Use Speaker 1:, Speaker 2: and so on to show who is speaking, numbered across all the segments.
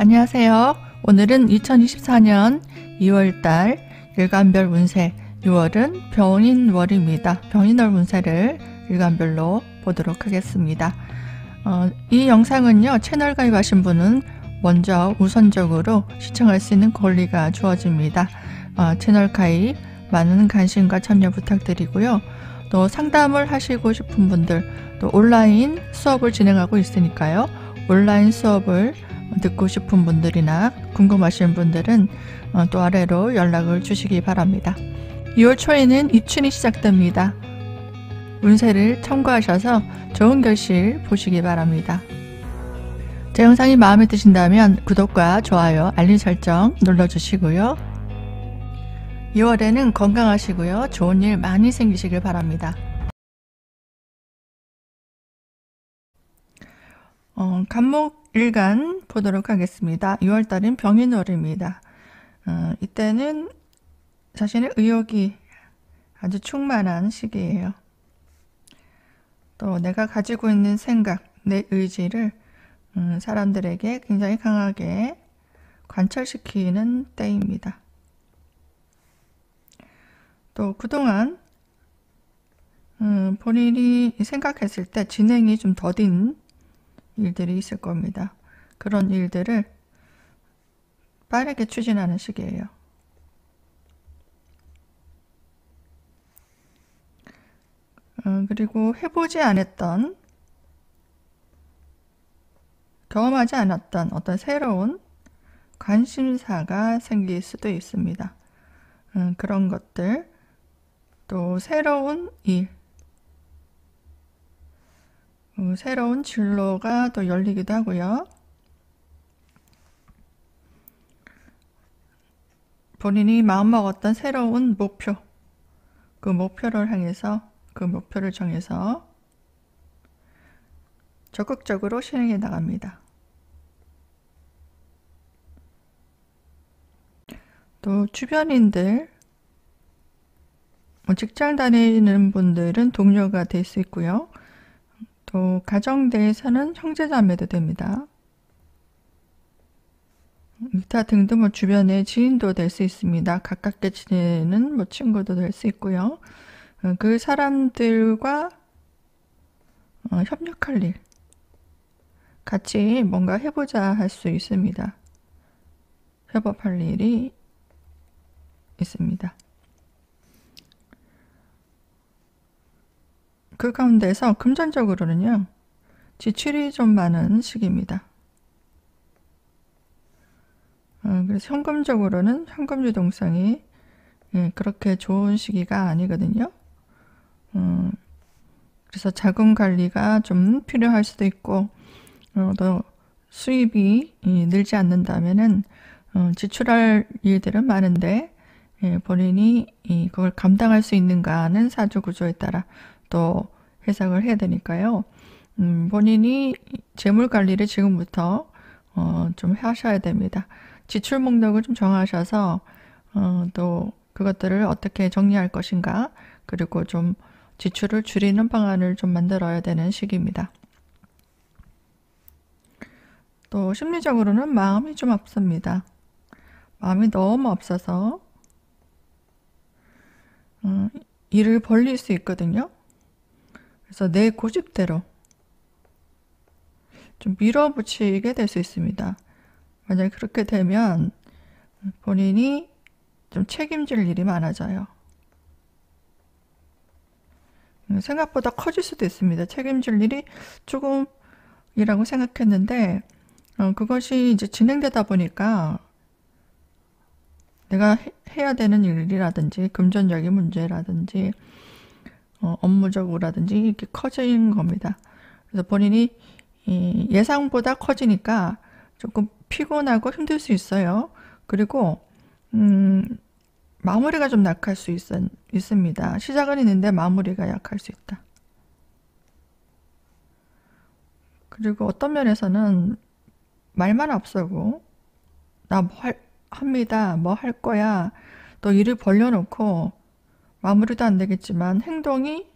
Speaker 1: 안녕하세요. 오늘은 2024년 2월달 일간별 운세 6월은 병인월입니다. 병인월 운세를 일간별로 보도록 하겠습니다. 이 영상은요, 채널 가입하신 분은 먼저 우선적으로 시청할 수 있는 권리가 주어집니다. 채널 가입, 많은 관심과 참여 부탁드리고요. 또 상담을 하시고 싶은 분들, 또 온라인 수업을 진행하고 있으니까요. 온라인 수업을 듣고 싶은 분들이나 궁금하신 분들은 또 아래로 연락을 주시기 바랍니다. 2월 초에는 입춘이 시작됩니다. 운세를 참고하셔서 좋은 결실 보시기 바랍니다. 제 영상이 마음에 드신다면 구독과 좋아요, 알림 설정 눌러주시고요. 2월에는 건강하시고요. 좋은 일 많이 생기시길 바랍니다. 간목일간 보도록 하겠습니다. 6월달은 병인월입니다. 이때는 자신의 의욕이 아주 충만한 시기예요. 또 내가 가지고 있는 생각, 내 의지를 사람들에게 굉장히 강하게 관철시키는 때입니다. 또 그동안 본인이 생각했을 때 진행이 좀 더딘 일들이 있을 겁니다. 그런 일들을 빠르게 추진하는 시기예요. 그리고 해보지 않았던, 경험하지 않았던 어떤 새로운 관심사가 생길 수도 있습니다. 그런 것들, 또 새로운 일, 새로운 진로가 또 열리기도 하고요. 본인이 마음먹었던 새로운 목표, 그 목표를 향해서, 그 목표를 정해서 적극적으로 실행해 나갑니다. 또 주변인들, 직장 다니는 분들은 동료가 될 수 있고요. 또 가정내에서는 형제자매도 됩니다. 기타 등등 주변의 지인도 될 수 있습니다. 가깝게 지내는 친구도 될 수 있고요. 그 사람들과 협력할 일, 같이 뭔가 해보자 할 수 있습니다. 협업할 일이 있습니다. 그 가운데서 금전적으로는요, 지출이 좀 많은 시기입니다. 그래서 현금적으로는 현금 유동성이 그렇게 좋은 시기가 아니거든요. 그래서 자금 관리가 좀 필요할 수도 있고, 또 수입이 늘지 않는다면은 지출할 일들은 많은데 본인이 그걸 감당할 수 있는가는 사주 구조에 따라 또 해석을 해야 되니까요. 본인이 재물 관리를 지금부터 좀 하셔야 됩니다. 지출 목록을 좀 정하셔서 또 그것들을 어떻게 정리할 것인가, 그리고 좀 지출을 줄이는 방안을 좀 만들어야 되는 시기입니다. 또 심리적으로는 마음이 좀 없습니다. 마음이 너무 없어서 일을 벌릴 수 있거든요. 그래서 내 고집대로 좀 밀어붙이게 될 수 있습니다. 만약에 그렇게 되면 본인이 좀 책임질 일이 많아져요. 생각보다 커질 수도 있습니다. 책임질 일이 조금이라고 생각했는데 그것이 이제 진행되다 보니까 내가 해야 되는 일이라든지 금전적인 문제라든지 업무적으로라든지 이렇게 커진 겁니다. 그래서 본인이 예상보다 커지니까 조금 피곤하고 힘들 수 있어요. 그리고 마무리가 좀 약할 수 있습니다. 시작은 있는데 마무리가 약할 수 있다. 그리고 어떤 면에서는 말만 앞서고 나 뭐 합니다. 뭐 할 거야. 또 일을 벌려놓고 마무리도 안 되겠지만 행동이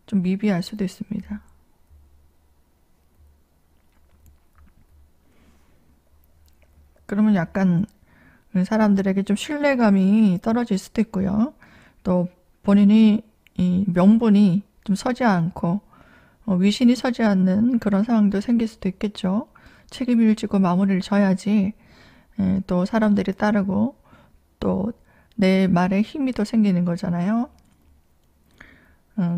Speaker 1: 좀 미비할 수도 있습니다. 그러면 약간 사람들에게 좀 신뢰감이 떨어질 수도 있고요. 또 본인이 이 명분이 좀 서지 않고 위신이 서지 않는 그런 상황도 생길 수도 있겠죠. 책임을 지고 마무리를 져야지 또 사람들이 따르고 또 내 말에 힘이 더 생기는 거잖아요.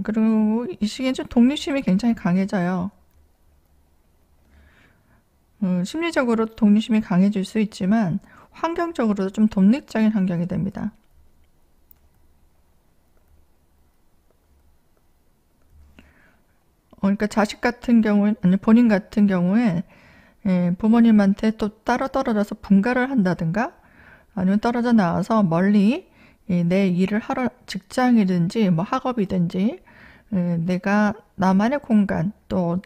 Speaker 1: 그리고 이 시기엔 좀 독립심이 굉장히 강해져요. 심리적으로 독립심이 강해질 수 있지만 환경적으로도 좀 독립적인 환경이 됩니다. 그러니까 자식 같은 경우에, 아니 본인 같은 경우에 부모님한테 또 따로 떨어져서 분가를 한다든가 아니면 떨어져 나와서 멀리 내 일을 하러 직장이든지 뭐 학업이든지 내가 나만의 공간 또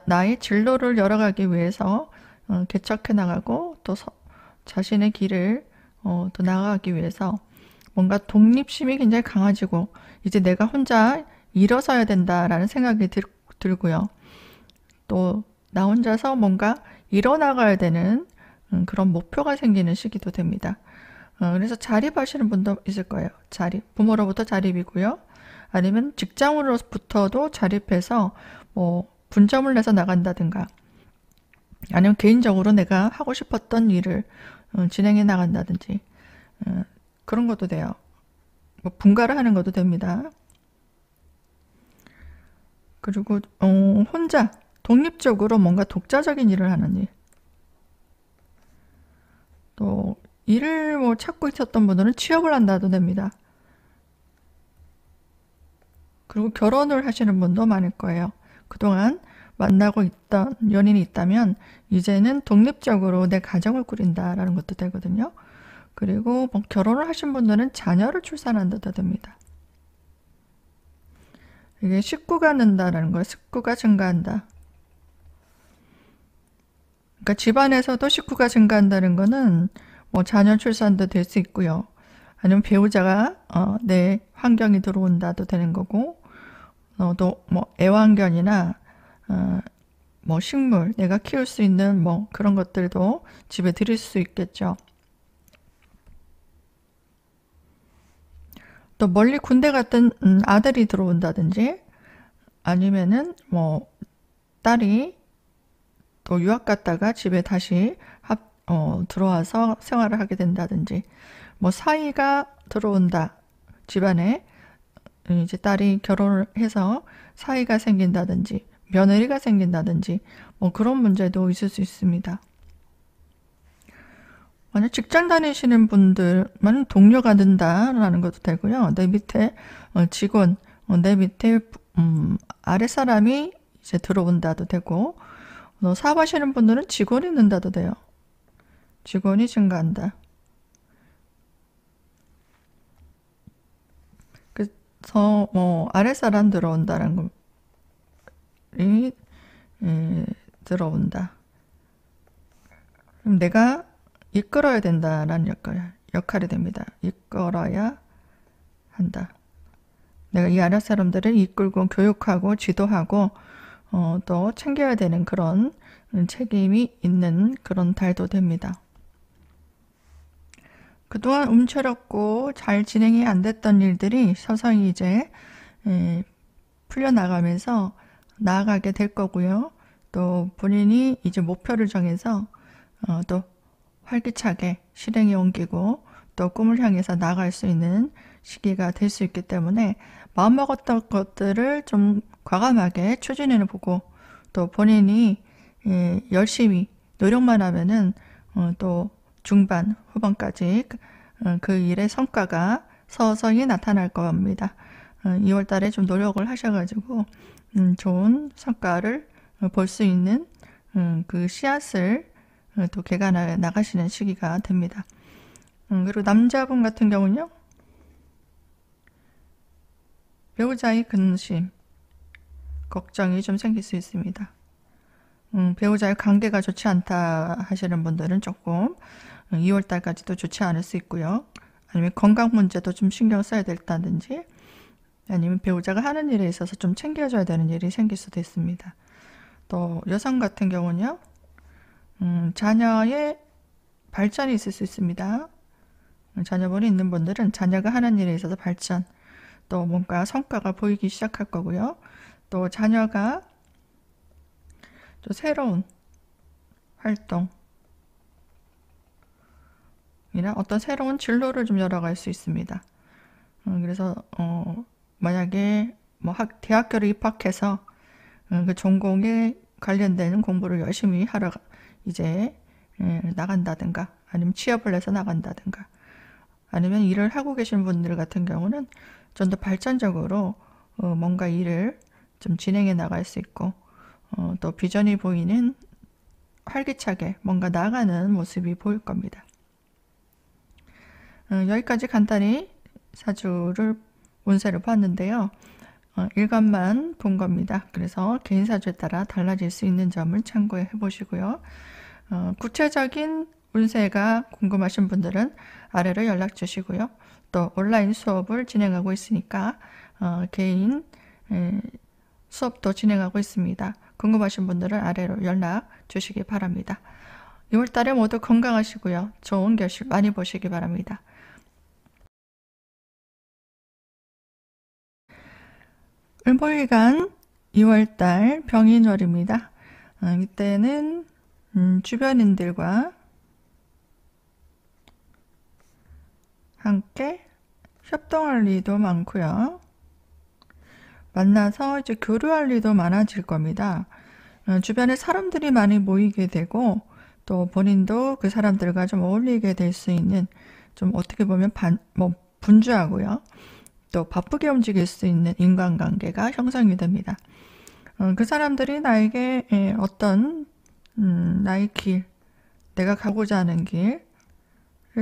Speaker 1: 나의 진로를 열어가기 위해서 개척해 나가고 또 자신의 길을 또 나아가기 위해서 뭔가 독립심이 굉장히 강해지고 이제 내가 혼자 일어서야 된다라는 생각이 들고요. 또 나 혼자서 뭔가 일어나가야 되는 그런 목표가 생기는 시기도 됩니다. 그래서 자립하시는 분도 있을 거예요. 부모로부터 자립이고요. 아니면 직장으로부터도 자립해서 뭐 분점을 내서 나간다든가 아니면 개인적으로 내가 하고 싶었던 일을 진행해 나간다든지 그런 것도 돼요. 뭐 분가를 하는 것도 됩니다. 그리고 혼자 독립적으로 뭔가 독자적인 일을 하는 일. 또 일을 뭐 찾고 있었던 분들은 취업을 한다도 됩니다. 그리고 결혼을 하시는 분도 많을 거예요. 그동안 만나고 있던 연인이 있다면 이제는 독립적으로 내 가정을 꾸린다라는 것도 되거든요. 그리고 뭐 결혼을 하신 분들은 자녀를 출산한다도 됩니다. 이게 식구가 는다라는 거예요. 식구가 증가한다. 그러니까 집안에서도 식구가 증가한다는 거는 뭐 자녀 출산도 될 수 있고요. 아니면 배우자가 내 환경이 들어온다도 되는 거고, 또 뭐 애완견이나 뭐 식물 내가 키울 수 있는 뭐 그런 것들도 집에 들일 수 있겠죠. 또 멀리 군대 갔던 아들이 들어온다든지 아니면은 뭐 딸이 또 유학 갔다가 집에 다시 들어와서 생활을 하게 된다든지 뭐 사이가 들어온다. 집안에 이제 딸이 결혼을 해서 사이가 생긴다든지 며느리가 생긴다든지 뭐 그런 문제도 있을 수 있습니다. 만약 직장 다니시는 분들만 동료가 는다라는 것도 되고요. 내 밑에 직원, 내 밑에 아래 사람이 이제 들어온다도 되고 사업하시는 분들은 직원이 는다도 돼요. 직원이 증가한다. 그래서 뭐 아랫사람 들어온다는 것이 들어온다. 그럼 내가 이끌어야 된다라는 역할이 됩니다. 이끌어야 한다. 내가 이 아랫사람들을 이끌고 교육하고 지도하고 또 챙겨야 되는 그런 책임이 있는 그런 달도 됩니다. 그동안 움츠렸고 잘 진행이 안 됐던 일들이 서서히 이제 풀려나가면서 나아가게 될 거고요. 또 본인이 이제 목표를 정해서 또 활기차게 실행에 옮기고 또 꿈을 향해서 나아갈 수 있는 시기가 될 수 있기 때문에 마음먹었던 것들을 좀 과감하게 추진해 보고 또 본인이 열심히 노력만 하면은 또 중반, 후반까지 그 일의 성과가 서서히 나타날 겁니다. 2월 달에 좀 노력을 하셔가지고 좋은 성과를 볼 수 있는 그 씨앗을 또 개간해 나가시는 시기가 됩니다. 그리고 남자분 같은 경우는요. 배우자의 근심, 걱정이 좀 생길 수 있습니다. 배우자의 관계가 좋지 않다 하시는 분들은 조금 2월 달까지도 좋지 않을 수 있고요. 아니면 건강 문제도 좀 신경 써야 된다든지 아니면 배우자가 하는 일에 있어서 좀 챙겨줘야 되는 일이 생길 수도 있습니다. 또 여성 같은 경우는요. 자녀의 발전이 있을 수 있습니다. 자녀분이 있는 분들은 자녀가 하는 일에 있어서 발전, 또 뭔가 성과가 보이기 시작할 거고요. 또 자녀가 또 새로운 활동, 이나 어떤 새로운 진로를 좀 열어갈 수 있습니다. 그래서 만약에 뭐 대학교를 입학해서 그 전공에 관련되는 공부를 열심히 하러 이제 나간다든가, 아니면 취업을 해서 나간다든가, 아니면 일을 하고 계신 분들 같은 경우는 좀 더 발전적으로 뭔가 일을 좀 진행해 나갈 수 있고, 또 비전이 보이는 활기차게 뭔가 나아가는 모습이 보일 겁니다. 여기까지 간단히 사주를 운세를 봤는데요. 일간만 본 겁니다. 그래서 개인 사주에 따라 달라질 수 있는 점을 참고해 보시고요. 구체적인 운세가 궁금하신 분들은 아래로 연락 주시고요. 또 온라인 수업을 진행하고 있으니까 개인 수업도 진행하고 있습니다. 궁금하신 분들은 아래로 연락 주시기 바랍니다. 2월달에 모두 건강하시고요. 좋은 결실 많이 보시기 바랍니다. 을목일간 2월달 병인월입니다. 이때는 주변인들과 함께 협동할 일도 많고요. 만나서 이제 교류할 일도 많아질 겁니다. 주변에 사람들이 많이 모이게 되고, 또 본인도 그 사람들과 좀 어울리게 될 수 있는, 좀 어떻게 보면 분주하고요. 또 바쁘게 움직일 수 있는 인간관계가 형성이 됩니다. 그 사람들이 나에게 어떤 나의 길, 내가 가고자 하는 길을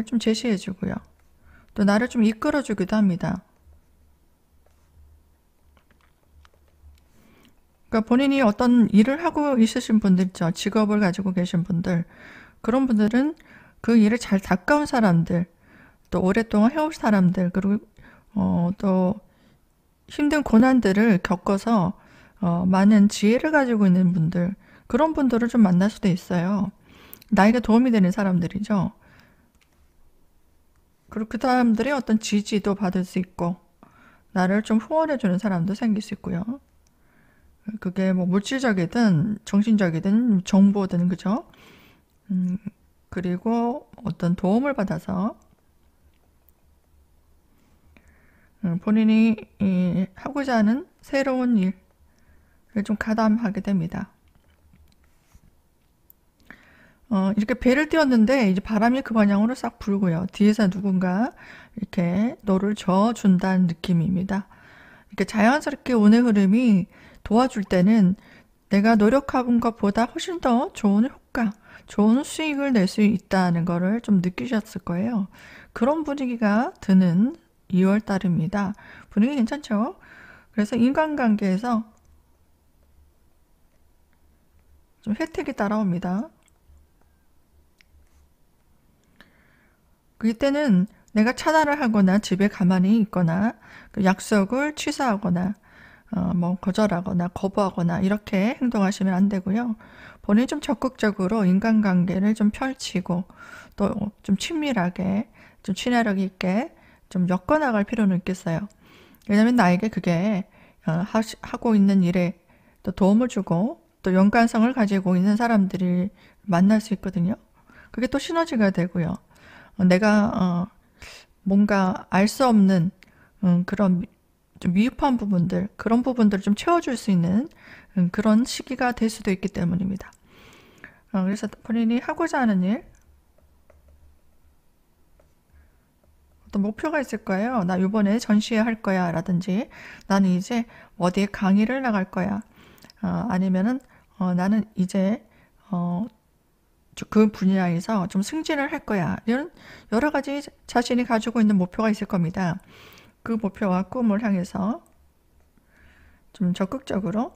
Speaker 1: 좀 제시해 주고요. 또 나를 좀 이끌어 주기도 합니다. 그러니까 본인이 어떤 일을 하고 있으신 분들 있죠. 직업을 가지고 계신 분들. 그런 분들은 그 일을 잘 닦아온 사람들, 또 오랫동안 해올 사람들, 그리고 또 힘든 고난들을 겪어서 많은 지혜를 가지고 있는 분들, 그런 분들을 좀 만날 수도 있어요. 나에게 도움이 되는 사람들이죠. 그리고 그 사람들의 어떤 지지도 받을 수 있고, 나를 좀 후원해주는 사람도 생길 수 있고요. 그게 뭐 물질적이든 정신적이든 정보든, 그죠? 그리고 어떤 도움을 받아서 본인이 하고자 하는 새로운 일을 좀 가담하게 됩니다. 이렇게 배를 띄웠는데 이제 바람이 그 방향으로 싹 불고요. 뒤에서 누군가 이렇게 너를 저어준다는 느낌입니다. 이렇게 자연스럽게 운의 흐름이 도와줄 때는 내가 노력한 것보다 훨씬 더 좋은 효과, 좋은 수익을 낼 수 있다는 거를 좀 느끼셨을 거예요. 그런 분위기가 드는 2월 달입니다. 분위기 괜찮죠? 그래서 인간관계에서 좀 혜택이 따라옵니다. 이때는 내가 차단을 하거나 집에 가만히 있거나 그 약속을 취소하거나 뭐 거절하거나 거부하거나 이렇게 행동하시면 안 되고요. 본인이 좀 적극적으로 인간관계를 좀 펼치고 또 좀 친밀하게, 좀 친화력 있게 좀 엮어나갈 필요는 있겠어요. 왜냐하면 나에게 그게 하고 있는 일에 또 도움을 주고 또 연관성을 가지고 있는 사람들이 만날 수 있거든요. 그게 또 시너지가 되고요. 내가 뭔가 알 수 없는 그런 좀 미흡한 부분들, 그런 부분들을 좀 채워줄 수 있는 그런 시기가 될 수도 있기 때문입니다. 그래서 본인이 하고자 하는 일, 어떤 목표가 있을 거예요. 나 이번에 전시회 할 거야 라든지, 나는 이제 어디에 강의를 나갈 거야, 아니면은 나는 이제 그 분야에서 좀 승진을 할 거야, 이런 여러 가지 자신이 가지고 있는 목표가 있을 겁니다. 그 목표와 꿈을 향해서 좀 적극적으로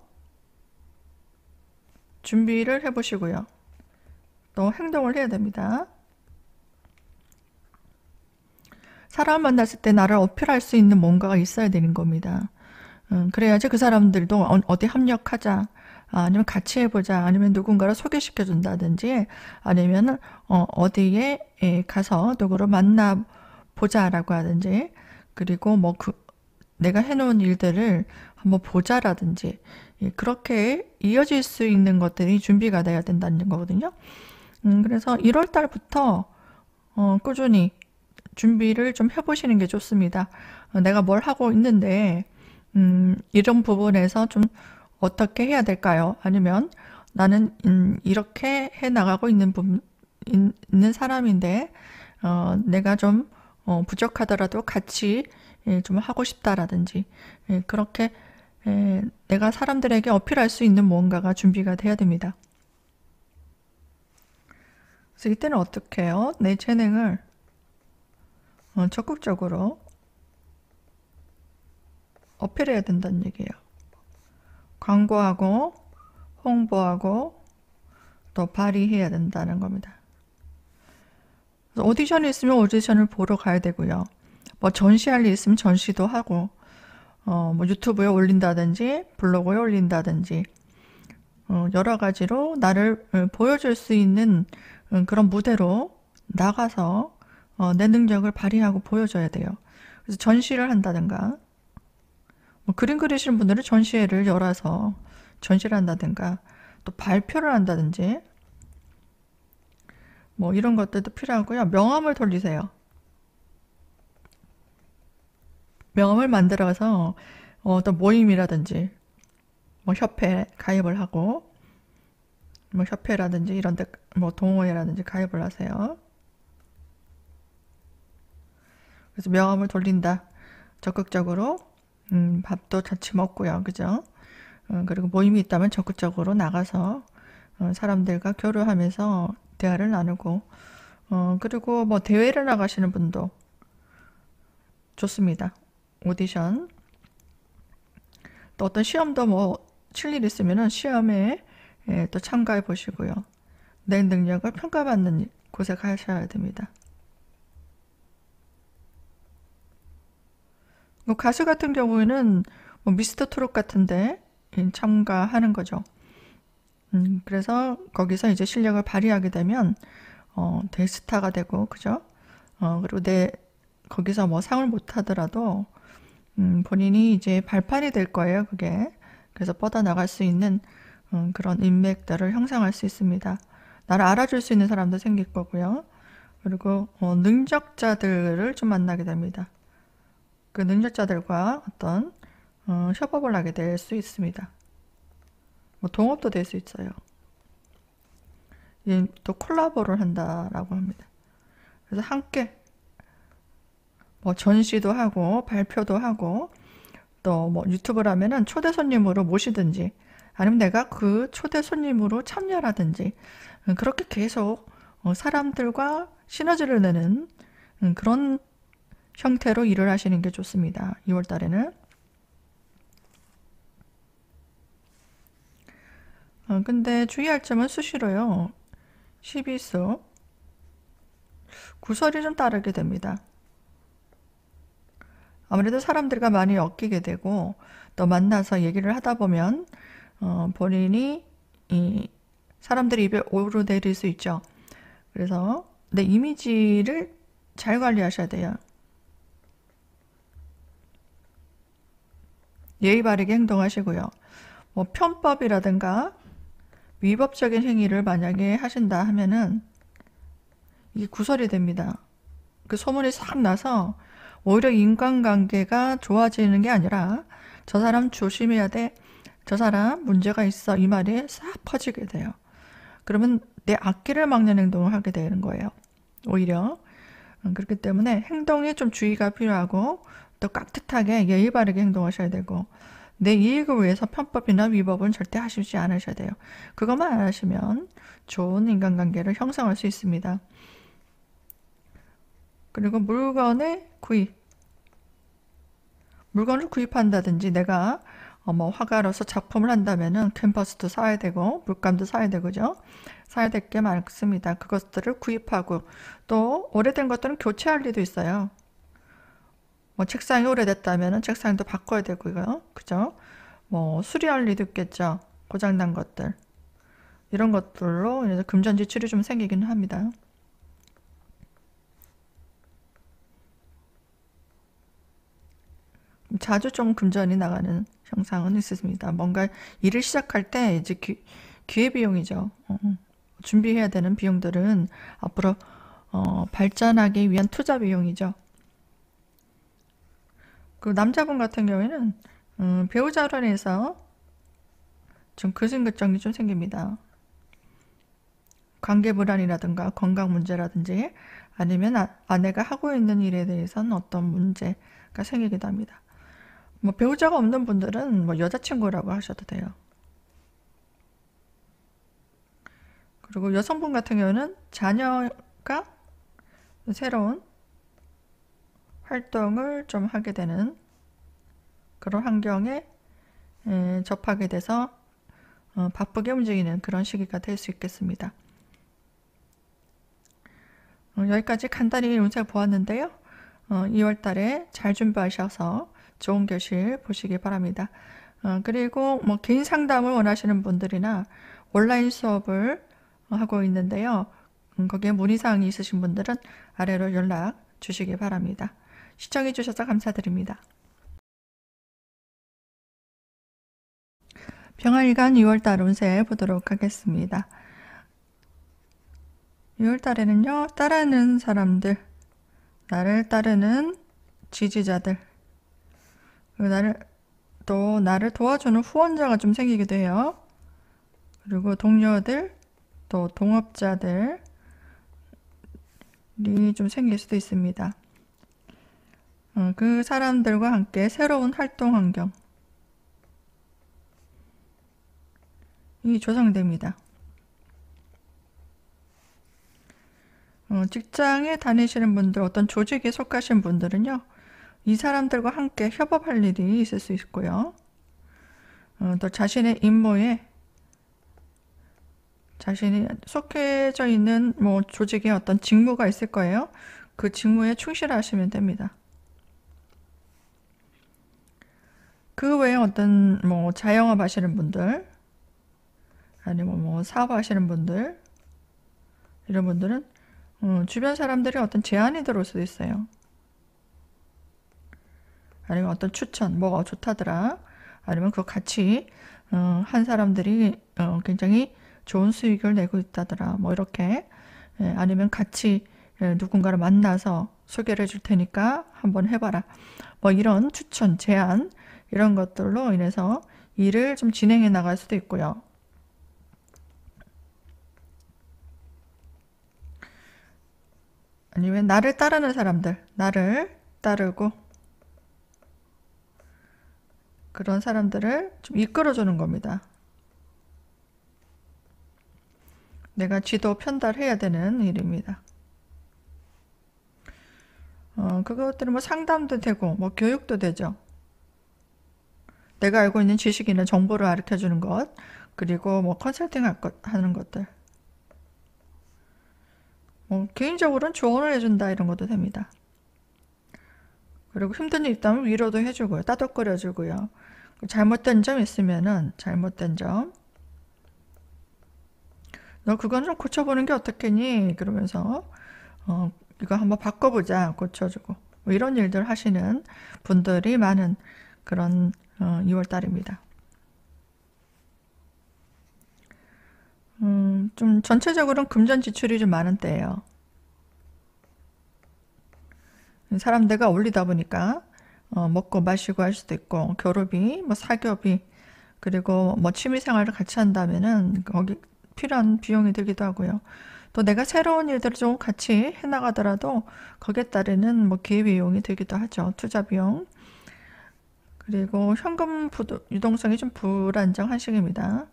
Speaker 1: 준비를 해보시고요. 또 행동을 해야 됩니다. 사람 만났을 때 나를 어필할 수 있는 뭔가가 있어야 되는 겁니다. 그래야지 그 사람들도 어디 합력하자 아니면 같이 해보자, 아니면 누군가를 소개시켜 준다든지, 아니면 어디에 가서 누구를 만나보자라고 하든지, 그리고 뭐 내가 해놓은 일들을 한번 보자라든지, 그렇게 이어질 수 있는 것들이 준비가 돼야 된다는 거거든요. 그래서 1월 달부터 꾸준히 준비를 좀 해보시는 게 좋습니다. 내가 뭘 하고 있는데, 이런 부분에서 좀 어떻게 해야 될까요? 아니면 나는 이렇게 해 나가고 있는 사람인데, 내가 좀 부족하더라도 같이 좀 하고 싶다라든지, 그렇게 내가 사람들에게 어필할 수 있는 무언가가 준비가 돼야 됩니다. 그래서 이때는 어떻게 해요? 내 재능을 적극적으로 어필해야 된다는 얘기예요. 광고하고 홍보하고 또 발휘해야 된다는 겁니다. 그래서 오디션이 있으면 오디션을 보러 가야 되고요. 뭐 전시할 일 있으면 전시도 하고, 뭐 유튜브에 올린다든지 블로그에 올린다든지, 여러 가지로 나를 보여줄 수 있는 그런 무대로 나가서 내 능력을 발휘하고 보여줘야 돼요. 그래서 전시를 한다든가, 뭐 그림 그리시는 분들은 전시회를 열어서 전시를 한다든가, 또 발표를 한다든지, 뭐 이런 것들도 필요하고요. 명함을 돌리세요. 명함을 만들어서 어떤 모임이라든지, 뭐 협회 가입을 하고, 뭐 협회라든지 이런 데, 뭐 동호회라든지 가입을 하세요. 그래서 명함을 돌린다. 적극적으로 밥도 같이 먹고요. 그죠? 그리고 모임이 있다면 적극적으로 나가서 사람들과 교류하면서 대화를 나누고, 그리고 뭐 대회를 나가시는 분도 좋습니다. 오디션. 또 어떤 시험도 뭐 칠 일 있으면은 시험에 또 참가해 보시고요. 내 능력을 평가받는 곳에 가셔야 됩니다. 뭐 가수 같은 경우에는 뭐 미스터 트롯 같은데 참가하는 거죠. 그래서 거기서 이제 실력을 발휘하게 되면 대스타가 되고, 그죠? 그리고 거기서 뭐 상을 못 하더라도 본인이 이제 발판이 될 거예요, 그게. 그래서 뻗어나갈 수 있는 그런 인맥들을 형성할 수 있습니다. 나를 알아줄 수 있는 사람도 생길 거고요. 그리고 능력자들을 좀 만나게 됩니다. 그 능력자들과 어떤 협업을 하게 될 수 있습니다. 뭐 동업도 될 수 있어요. 또 콜라보를 한다라고 합니다. 그래서 함께 뭐 전시도 하고 발표도 하고, 또 뭐 유튜브라면은 초대 손님으로 모시든지, 아니면 내가 그 초대 손님으로 참여라든지, 그렇게 계속 사람들과 시너지를 내는 그런 형태로 일을 하시는 게 좋습니다. 2월 달에는. 근데 주의할 점은 수시로요. 12수 구설이 좀 따르게 됩니다. 아무래도 사람들과 많이 엮이게 되고, 또 만나서 얘기를 하다 보면 본인이 사람들이 입에 오르내릴 수 있죠. 그래서 내 이미지를 잘 관리하셔야 돼요. 예의 바르게 행동하시고요. 뭐 편법이라든가 위법적인 행위를 만약에 하신다 하면은 이게 구설이 됩니다. 그 소문이 싹 나서 오히려 인간관계가 좋아지는 게 아니라, 저 사람 조심해야 돼, 저 사람 문제가 있어, 이 말이 싹 퍼지게 돼요. 그러면 내 앞길을 막는 행동을 하게 되는 거예요. 오히려. 그렇기 때문에 행동에 좀 주의가 필요하고, 또 깍듯하게 예의 바르게 행동하셔야 되고, 내 이익을 위해서 편법이나 위법은 절대 하시지 않으셔야 돼요. 그것만 안 하시면 좋은 인간관계를 형성할 수 있습니다. 그리고 물건의 구입. 물건을 구입한다든지, 내가 뭐 화가로서 작품을 한다면은 캔버스도 사야 되고 물감도 사야 되고죠. 사야 될 게 많습니다. 그것들을 구입하고, 또 오래된 것들은 교체할 일도 있어요. 뭐 책상이 오래됐다면은 책상도 바꿔야 되고요. 그죠? 뭐 수리할 일도 있겠죠. 고장난 것들, 이런 것들로 이제 금전 지출이 좀 생기긴 합니다. 자주 좀 금전이 나가는 형상은 있습니다. 뭔가 일을 시작할 때 이제 기회비용이죠. 준비해야 되는 비용들은 앞으로 발전하기 위한 투자 비용이죠. 그 남자분 같은 경우에는 배우자로 인해서 좀 근심걱정이 좀 생깁니다. 관계 불안이라든가 건강 문제라든지 아니면 아내가 하고 있는 일에 대해서는 어떤 문제가 생기기도 합니다. 뭐 배우자가 없는 분들은 뭐 여자친구라고 하셔도 돼요. 그리고 여성분 같은 경우는 자녀가 새로운 활동을 좀 하게 되는 그런 환경에 접하게 돼서 바쁘게 움직이는 그런 시기가 될 수 있겠습니다. 여기까지 간단히 운세 보았는데요. 2월 달에 잘 준비하셔서 좋은 결실 보시기 바랍니다. 그리고 뭐 개인 상담을 원하시는 분들이나 온라인 수업을 하고 있는데요. 거기에 문의사항이 있으신 분들은 아래로 연락 주시기 바랍니다. 시청해 주셔서 감사드립니다. 병활일간 2월달 운세 보도록 하겠습니다. 2월달에는요, 따르는 사람들, 나를 따르는 지지자들, 나를 도와주는 후원자가 좀 생기기도 해요. 그리고 동료들, 또 동업자들이 좀 생길 수도 있습니다. 그 사람들과 함께 새로운 활동 환경이 조성됩니다. 직장에 다니시는 분들, 어떤 조직에 속하신 분들은요, 이 사람들과 함께 협업할 일이 있을 수 있고요. 또 자신의 임무에 자신이 속해져 있는 뭐 조직에 어떤 직무가 있을 거예요. 그 직무에 충실하시면 됩니다. 그 외에 어떤 뭐 자영업 하시는 분들, 아니면 뭐 사업 하시는 분들, 이런 분들은 주변 사람들이 어떤 제안이 들어올 수도 있어요. 아니면 어떤 추천, 뭐가 좋다더라. 아니면 그거 같이 한 사람들이 굉장히 좋은 수익을 내고 있다더라. 뭐 이렇게 아니면 같이 누군가를 만나서 소개를 해줄 테니까 한번 해봐라. 뭐 이런 추천, 제안 이런 것들로 인해서 일을 좀 진행해 나갈 수도 있고요. 아니면 나를 따르는 사람들, 나를 따르고 그런 사람들을 좀 이끌어주는 겁니다. 내가 지도 편달해야 되는 일입니다. 그것들은 뭐 상담도 되고 뭐 교육도 되죠. 내가 알고 있는 지식이나 정보를 가르쳐 주는 것, 그리고 뭐 컨설팅 하는 것들. 개인적으로는 조언을 해준다 이런 것도 됩니다. 그리고 힘든 일 있다면 위로도 해주고요. 따뜻거려주고요. 잘못된 점 있으면은 잘못된 점, 너 그건 좀 고쳐보는 게 어떻겠니? 그러면서 이거 한번 바꿔보자, 고쳐주고 뭐 이런 일들 하시는 분들이 많은 그런 2월달입니다. 좀 전체적으로는 금전 지출이 좀 많은 때예요. 사람들과 어울리다 보니까 먹고 마시고 할 수도 있고 교류비, 뭐 사교비, 그리고 뭐 취미생활을 같이 한다면은 거기 필요한 비용이 들기도 하고요. 또 내가 새로운 일들을 좀 같이 해나가더라도 거기에 따르는 뭐 기회비용이 들기도 하죠. 투자비용. 그리고 현금 유동성이 좀 불안정한 시기입니다.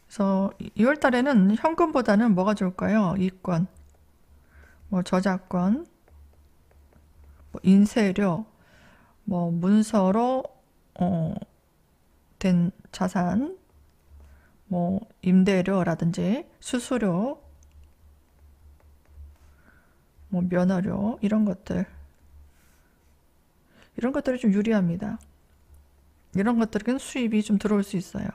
Speaker 1: 그래서 2월 달에는 현금보다는 뭐가 좋을까요? 이권, 뭐 저작권, 뭐 인쇄료, 뭐 문서로 된 자산, 뭐 임대료라든지 수수료, 뭐 면허료 이런 것들, 이런 것들이 좀 유리합니다. 이런 것들은 수입이 좀 들어올 수 있어요.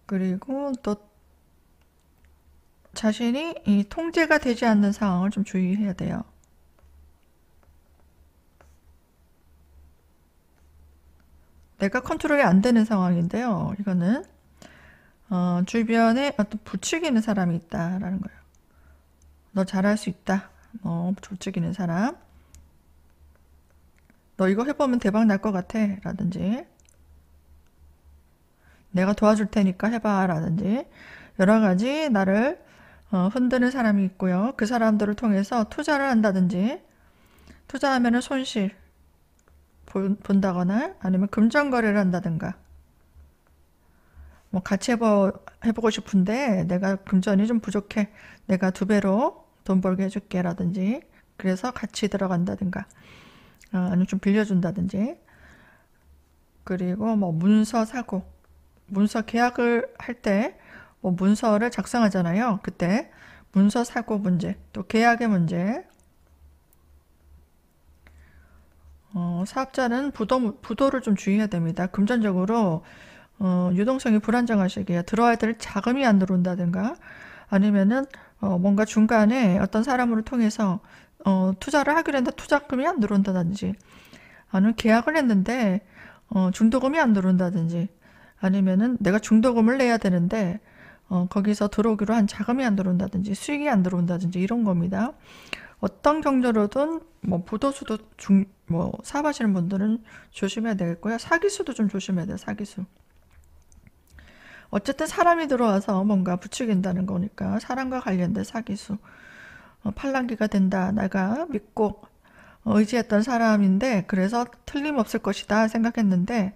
Speaker 1: 그리고 또 자신이 이 통제가 되지 않는 상황을 좀 주의해야 돼요. 내가 컨트롤이 안 되는 상황인데요. 이거는 주변에 어떤 부추기는 사람이 있다라는 거예요. 너 잘할 수 있다. 부추기는 사람. 너 이거 해보면 대박 날 것 같아. 라든지 내가 도와줄 테니까 해봐. 라든지 여러 가지 나를 흔드는 사람이 있고요. 그 사람들을 통해서 투자를 한다든지 투자하면 손실 본다거나 아니면 금전거래를 한다든가 뭐 같이 해보고 싶은데 내가 금전이 좀 부족해. 내가 2배로 돈 벌게 해줄게 라든지 그래서 같이 들어간다든가 아니면 좀 빌려준다든지 그리고 뭐 문서 사고 문서 계약을 할 때 뭐 문서를 작성하잖아요. 그때 문서 사고 문제 또 계약의 문제 사업자는 부도를 좀 주의해야 됩니다. 금전적으로 유동성이 불안정한 시기에 들어와야 될 자금이 안 들어온다든가 아니면은 뭔가 중간에 어떤 사람을 통해서 투자를 하기로 했는데 투자금이 안 들어온다든지 아니면 계약을 했는데 중도금이 안 들어온다든지 아니면은 내가 중도금을 내야 되는데 거기서 들어오기로 한 자금이 안 들어온다든지 수익이 안 들어온다든지 이런 겁니다. 어떤 경로로든 뭐 부도수도 뭐 사업하시는 분들은 조심해야 되겠고요. 사기수도 좀 조심해야 돼요. 사기수. 어쨌든 사람이 들어와서 뭔가 부추긴다는 거니까 사람과 관련된 사기수. 팔랑귀가 된다. 내가 믿고 의지했던 사람인데 그래서 틀림없을 것이다 생각했는데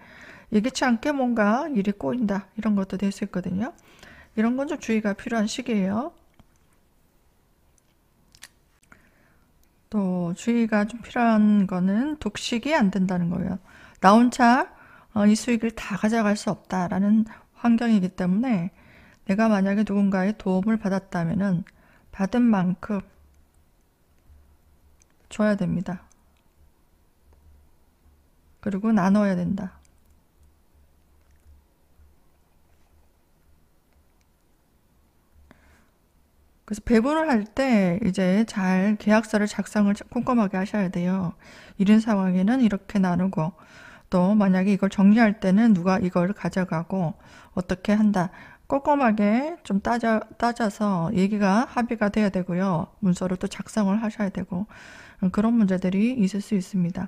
Speaker 1: 예기치 않게 뭔가 일이 꼬인다. 이런 것도 될 수 있거든요. 이런 건 좀 주의가 필요한 시기예요. 또 주의가 좀 필요한 거는 독식이 안 된다는 거예요. 나 혼자 이 수익을 다 가져갈 수 없다라는 환경이기 때문에 내가 만약에 누군가의 도움을 받았다면은 받은 만큼 줘야 됩니다. 그리고 나눠야 된다. 그래서 배분을 할 때 이제 잘 계약서를 작성을 꼼꼼하게 하셔야 돼요. 이런 상황에는 이렇게 나누고 또 만약에 이걸 정리할 때는 누가 이걸 가져가고 어떻게 한다. 꼼꼼하게 좀 따져서 얘기가 합의가 돼야 되고요. 문서를 또 작성을 하셔야 되고 그런 문제들이 있을 수 있습니다.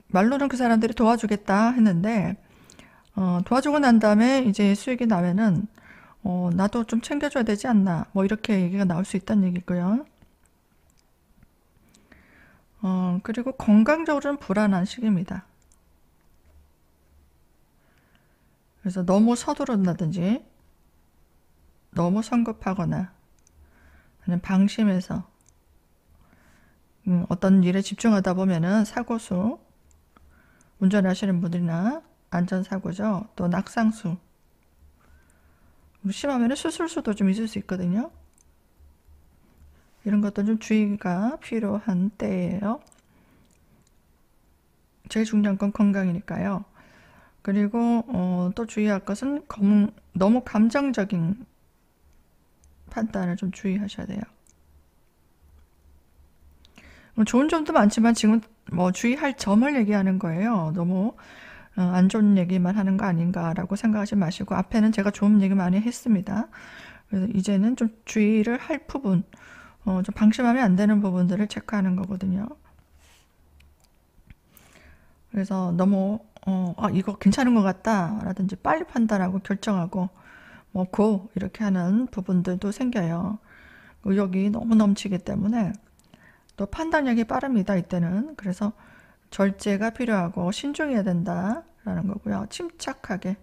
Speaker 1: 말로는 그 사람들이 도와주겠다 했는데 도와주고 난 다음에 이제 수익이 나면은 나도 좀 챙겨줘야 되지 않나 뭐 이렇게 얘기가 나올 수 있다는 얘기고요. 그리고 건강적으로는 불안한 시기입니다. 그래서 너무 서두른다든지 너무 성급하거나 아니면 방심해서 어떤 일에 집중하다 보면은 사고수 운전하시는 분들이나 안전사고죠. 또 낙상수 심하면 수술수도 좀 있을 수 있거든요. 이런 것도 좀 주의가 필요한 때예요. 제일 중요한 건 건강이니까요. 그리고 또 주의할 것은 너무 감정적인 판단을 좀 주의하셔야 돼요. 좋은 점도 많지만 지금 뭐 주의할 점을 얘기하는 거예요. 너무 안 좋은 얘기만 하는 거 아닌가라고 생각하지 마시고 앞에는 제가 좋은 얘기 많이 했습니다. 그래서 이제는 좀 주의를 할 부분, 좀 방심하면 안 되는 부분들을 체크하는 거거든요. 그래서 너무 이거 괜찮은 것 같다 라든지 빨리 판단하고 결정하고 뭐 고 이렇게 하는 부분들도 생겨요. 의욕이 너무 넘치기 때문에 또 판단력이 빠릅니다. 이때는. 그래서 절제가 필요하고 신중해야 된다라는 거고요. 침착하게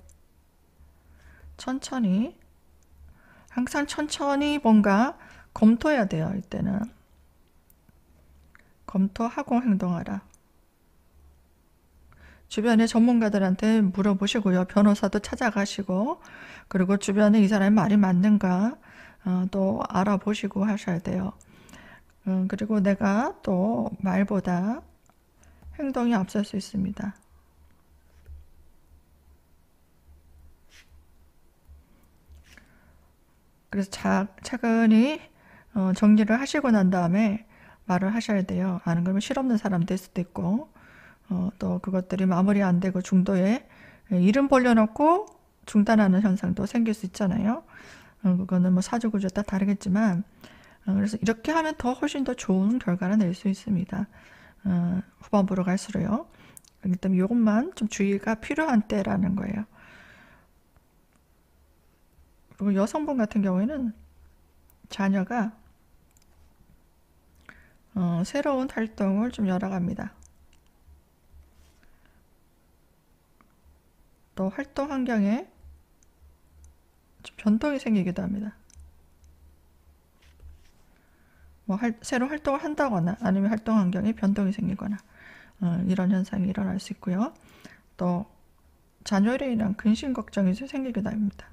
Speaker 1: 천천히 항상 천천히 뭔가 검토해야 돼요. 이때는 검토하고 행동하라. 주변의 전문가들한테 물어보시고요. 변호사도 찾아가시고 그리고 주변에 이 사람의 말이 맞는가 또 알아보시고 하셔야 돼요. 그리고 내가 또 말보다 행동이 앞설 수 있습니다. 그래서 차근히 정리를 하시고 난 다음에 말을 하셔야 돼요. 안 그러면 실없는 사람 될 수도 있고, 또 그것들이 마무리 안 되고 중도에 이름 벌려놓고 중단하는 현상도 생길 수 있잖아요. 그거는 뭐 사주구조 따라 다르겠지만, 그래서 이렇게 하면 더 훨씬 더 좋은 결과를 낼 수 있습니다. 후반부로 갈수록요. 그렇기 때문에 이것만 좀 주의가 필요한 때라는 거예요. 그리고 여성분 같은 경우에는 자녀가 새로운 활동을 좀 열어갑니다. 또 활동 환경에 좀 변동이 생기기도 합니다. 뭐 새로 활동을 한다거나 아니면 활동 환경에 변동이 생기거나 이런 현상이 일어날 수 있고요. 또 자녀에 인한 근심 걱정이 생기기도 합니다.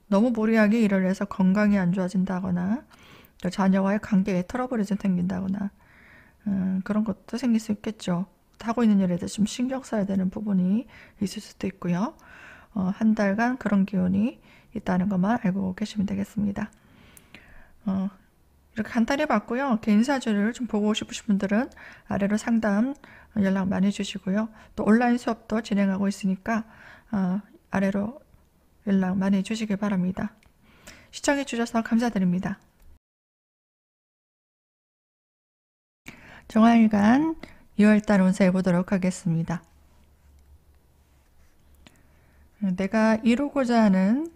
Speaker 1: 너무 무리하게 일을 해서 건강이 안 좋아진다거나 또 자녀와의 관계에 트러블이 좀 생긴다거나 그런 것도 생길 수 있겠죠. 하고 있는 일에 대해서 좀 신경 써야 되는 부분이 있을 수도 있고요. 한 달간 그런 기운이 있다는 것만 알고 계시면 되겠습니다. 이렇게 간단히 봤고요. 개인 사주를 좀 보고 싶으신 분들은 아래로 상담 연락 많이 주시고요. 또 온라인 수업도 진행하고 있으니까 아래로 연락 많이 주시기 바랍니다. 시청해 주셔서 감사드립니다. 정화일간 2월달 운세 보도록 하겠습니다. 내가 이루고자 하는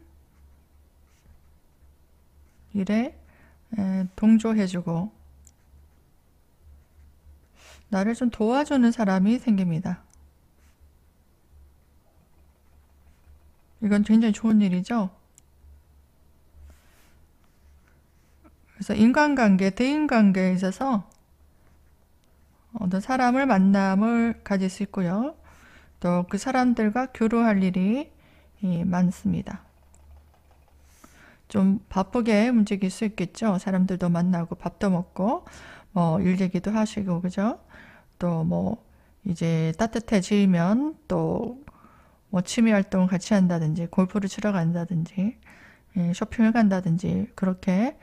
Speaker 1: 일에 동조해주고 나를 좀 도와주는 사람이 생깁니다. 이건 굉장히 좋은 일이죠. 그래서 인간관계, 대인관계에 있어서 어떤 사람을 만남을 가질 수 있고요. 또 그 사람들과 교류할 일이 많습니다. 좀 바쁘게 움직일 수 있겠죠. 사람들도 만나고 밥도 먹고 일 얘기도 하시고 그죠. 또 뭐 이제 따뜻해지면 또 뭐 취미 활동을 같이 한다든지 골프를 치러 간다든지 쇼핑을 간다든지 그렇게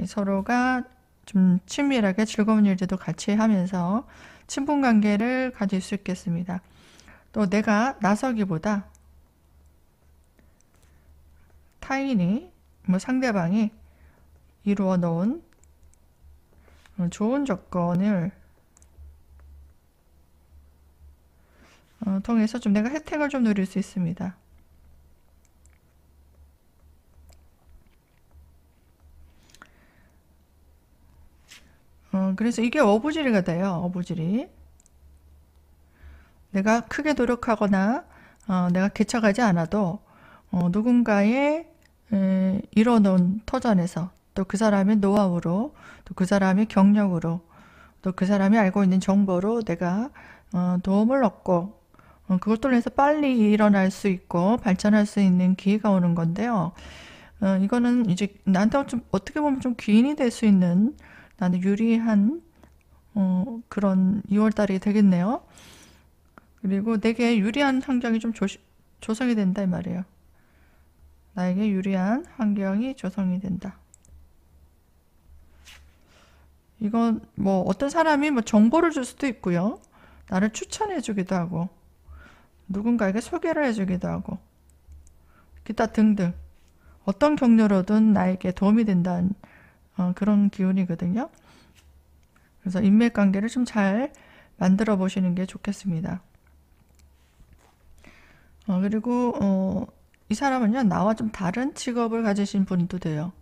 Speaker 1: 서로가 좀 친밀하게 즐거운 일들도 같이 하면서 친분 관계를 가질 수 있겠습니다. 또 내가 나서기보다 타인이 뭐 상대방이 이루어 놓은 좋은 조건을 통해서 좀 내가 혜택을 좀 누릴 수 있습니다. 그래서 이게 어부지리가 돼요. 어부지리. 내가 크게 노력하거나 내가 개척하지 않아도 누군가의 이뤄놓은 터전에서 또 그 사람의 노하우로 또 그 사람의 경력으로 또 그 사람이 알고 있는 정보로 내가 도움을 얻고 그걸 통해서 빨리 일어날 수 있고 발전할 수 있는 기회가 오는 건데요. 이거는 이제 나한테 좀 어떻게 보면 좀 귀인이 될 수 있는 나는 유리한 그런 2월달이 되겠네요. 그리고 내게 유리한 환경이 좀 조성이 된다 이 말이에요. 나에게 유리한 환경이 조성이 된다. 이건 뭐 어떤 사람이 뭐 정보를 줄 수도 있고요. 나를 추천해 주기도 하고 누군가에게 소개를 해 주기도 하고 기타 등등 어떤 경로로든 나에게 도움이 된다는 그런 기운이거든요. 그래서 인맥관계를 좀 잘 만들어 보시는 게 좋겠습니다. 그리고 이 사람은요 나와 좀 다른 직업을 가지신 분도 돼요.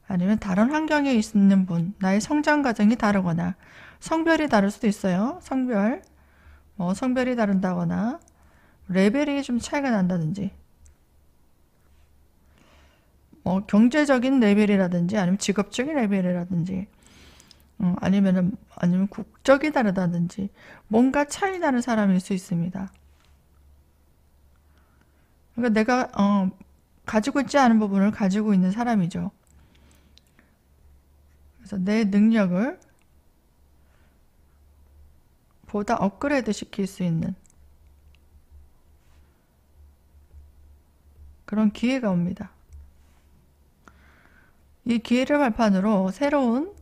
Speaker 1: 아니면 다른 환경에 있는 분, 나의 성장 과정이 다르거나 성별이 다를 수도 있어요. 성별이 다른다거나 레벨이 좀 차이가 난다든지 경제적인 레벨이라든지 아니면 직업적인 레벨이라든지 아니면 국적이 다르다든지 뭔가 차이 나는 사람일 수 있습니다. 그러니까 내가 가지고 있지 않은 부분을 가지고 있는 사람이죠. 그래서 내 능력을 보다 업그레이드 시킬 수 있는 그런 기회가 옵니다. 이 기회를 발판으로 새로운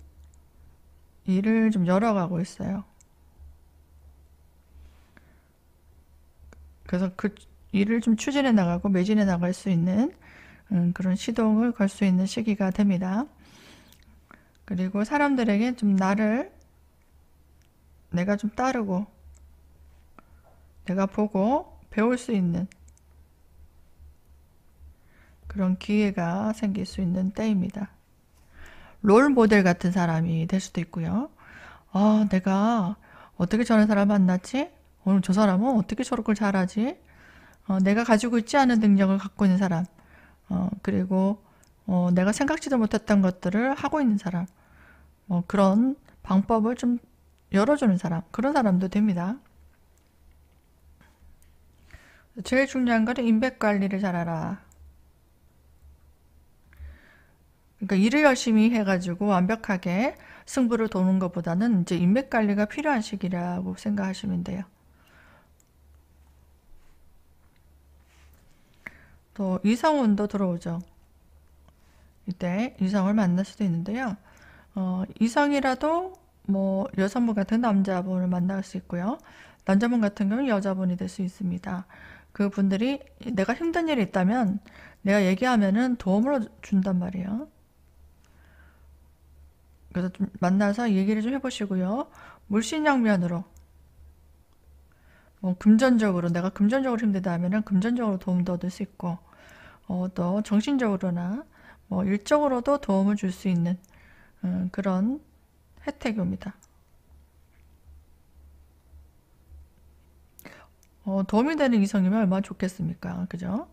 Speaker 1: 일을 좀 열어가고 있어요. 그래서 그 일을 좀 추진해 나가고 매진해 나갈 수 있는 그런 시동을 걸 수 있는 시기가 됩니다. 그리고 사람들에게 좀 내가 좀 따르고 내가 보고 배울 수 있는 그런 기회가 생길 수 있는 때입니다. 롤 모델 같은 사람이 될 수도 있고요. 아, 내가 어떻게 저런 사람 만났지? 오늘 저 사람은 어떻게 저렇게 잘하지? 내가 가지고 있지 않은 능력을 갖고 있는 사람. 그리고 내가 생각지도 못했던 것들을 하고 있는 사람. 그런 방법을 좀 열어주는 사람. 그런 사람도 됩니다. 제일 중요한 거는 인맥 관리를 잘하라. 그러니까 일을 열심히 해가지고 완벽하게 승부를 도는 것보다는 이제 인맥 관리가 필요한 시기라고 생각하시면 돼요. 또 이성운도 들어오죠. 이때 이성을 만날 수도 있는데요. 이성이라도 뭐 여성분 같은 남자분을 만날 수 있고요. 남자분 같은 경우는 여자분이 될 수 있습니다. 그분들이 내가 힘든 일이 있다면 내가 얘기하면은 도움을 준단 말이에요. 그래서 좀 만나서 얘기를 좀 해보시고요. 물신양면으로 금전적으로 내가 금전적으로 힘들다 하면은 금전적으로 도움도 얻을 수 있고 또 정신적으로나 뭐 일적으로도 도움을 줄 수 있는 그런 혜택이 옵니다. 도움이 되는 이성이면 얼마나 좋겠습니까? 그죠?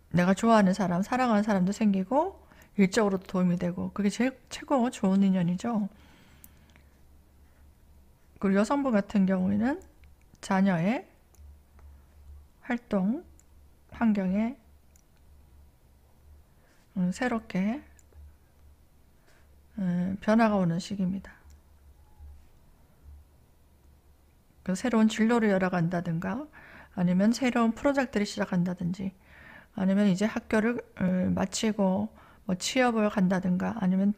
Speaker 1: 내가 좋아하는 사람, 사랑하는 사람도 생기고 일적으로도 도움이 되고 그게 제일 최고 좋은 인연이죠. 그리고 여성분 같은 경우에는 자녀의 활동 환경에 새롭게 변화가 오는 시기입니다. 그 새로운 진로를 열어간다든가 아니면 새로운 프로젝트를 시작한다든지 아니면 이제 학교를 마치고 뭐 취업을 간다든가 아니면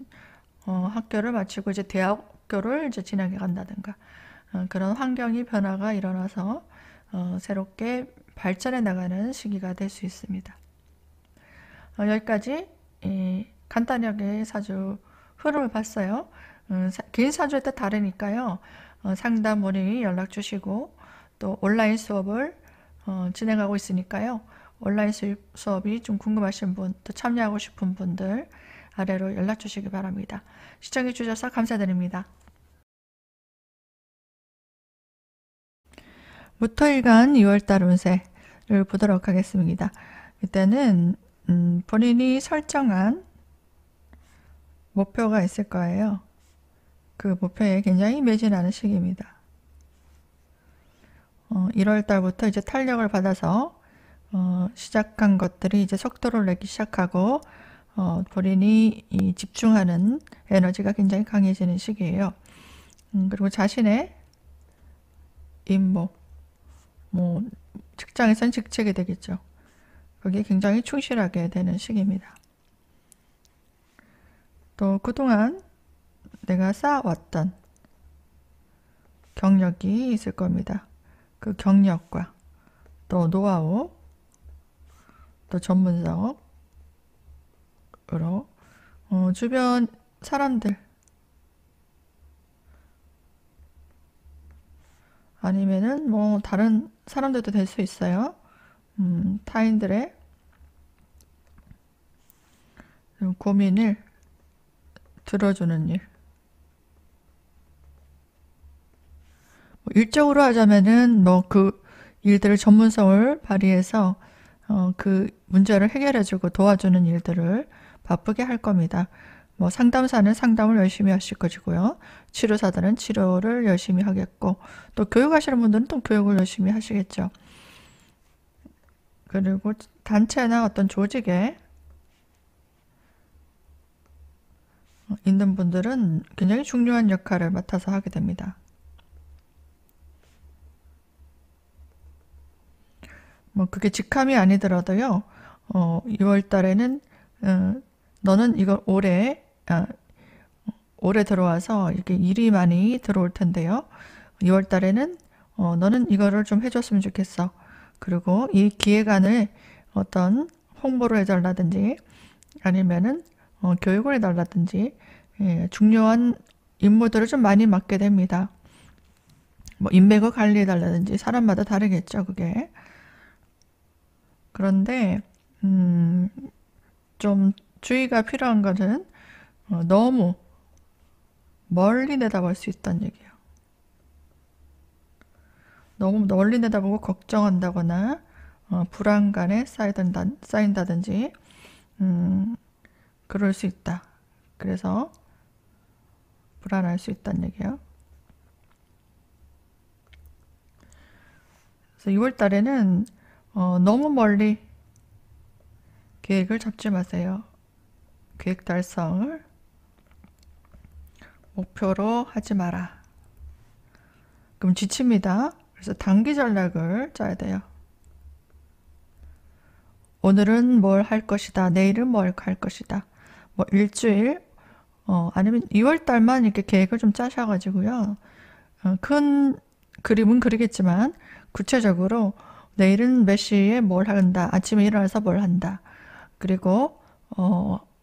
Speaker 1: 학교를 마치고 이제 대학교를 이제 진학해 간다든가 그런 환경이 변화가 일어나서 새롭게 발전해 나가는 시기가 될 수 있습니다. 여기까지 간단하게 사주 흐름을 봤어요. 개인 사주에 따라 다르니까요. 상담 문의 연락 주시고 또 온라인 수업을 진행하고 있으니까요. 온라인 수업이 좀 궁금하신 분, 또 참여하고 싶은 분들 아래로 연락 주시기 바랍니다. 시청해 주셔서 감사드립니다. 무토일간 2월달 운세를 보도록 하겠습니다. 이때는 본인이 설정한 목표가 있을 거예요. 그 목표에 굉장히 매진하는 시기입니다. 1월달부터 이제 탄력을 받아서 시작한 것들이 이제 속도를 내기 시작하고 본인이 집중하는 에너지가 굉장히 강해지는 시기예요. 그리고 자신의 임무, 뭐 직장에선 직책이 되겠죠. 거기에 굉장히 충실하게 되는 시기입니다. 또 그동안 내가 쌓아왔던 경력이 있을 겁니다. 그 경력과 또 노하우, 또 전문성으로 주변 사람들 아니면은 뭐 다른 사람들도 될 수 있어요. 타인들의 고민을 들어주는 일. 일적으로 하자면은 뭐 그 일들을 전문성을 발휘해서 그 문제를 해결해주고 도와주는 일들을 바쁘게 할 겁니다. 뭐 상담사는 상담을 열심히 하실 것이고요. 치료사들은 치료를 열심히 하겠고 또 교육하시는 분들은 또 교육을 열심히 하시겠죠. 그리고 단체나 어떤 조직에 있는 분들은 굉장히 중요한 역할을 맡아서 하게 됩니다. 뭐 그게 직함이 아니더라도요. 2월 달에는 너는 이걸 올해 들어와서 이렇게 일이 많이 들어올 텐데요. 2월 달에는 너는 이거를 좀 해줬으면 좋겠어. 그리고 이 기획안을 어떤 홍보를 해달라든지 아니면은 교육을 해달라든지 중요한 임무들을 좀 많이 맡게 됩니다. 뭐 인맥을 관리해달라든지 사람마다 다르겠죠, 그게. 그런데 좀 주의가 필요한 것은 너무 멀리 내다볼 수 있다는 얘기예요. 너무 멀리 내다보고 걱정한다거나 불안감에 쌓인다든지 그럴 수 있다. 그래서 불안할 수 있다는 얘기예요. 그래서 2월 달에는 너무 멀리 계획을 잡지 마세요. 계획 달성을 목표로 하지 마라. 그럼 지칩니다. 그래서 단기 전략을 짜야 돼요. 오늘은 뭘 할 것이다. 내일은 뭘 할 것이다. 뭐 일주일 아니면 2월 달만 이렇게 계획을 좀 짜셔가지고요. 큰 그림은 그리겠지만 구체적으로 내일은 몇 시에 뭘 한다. 아침에 일어나서 뭘 한다. 그리고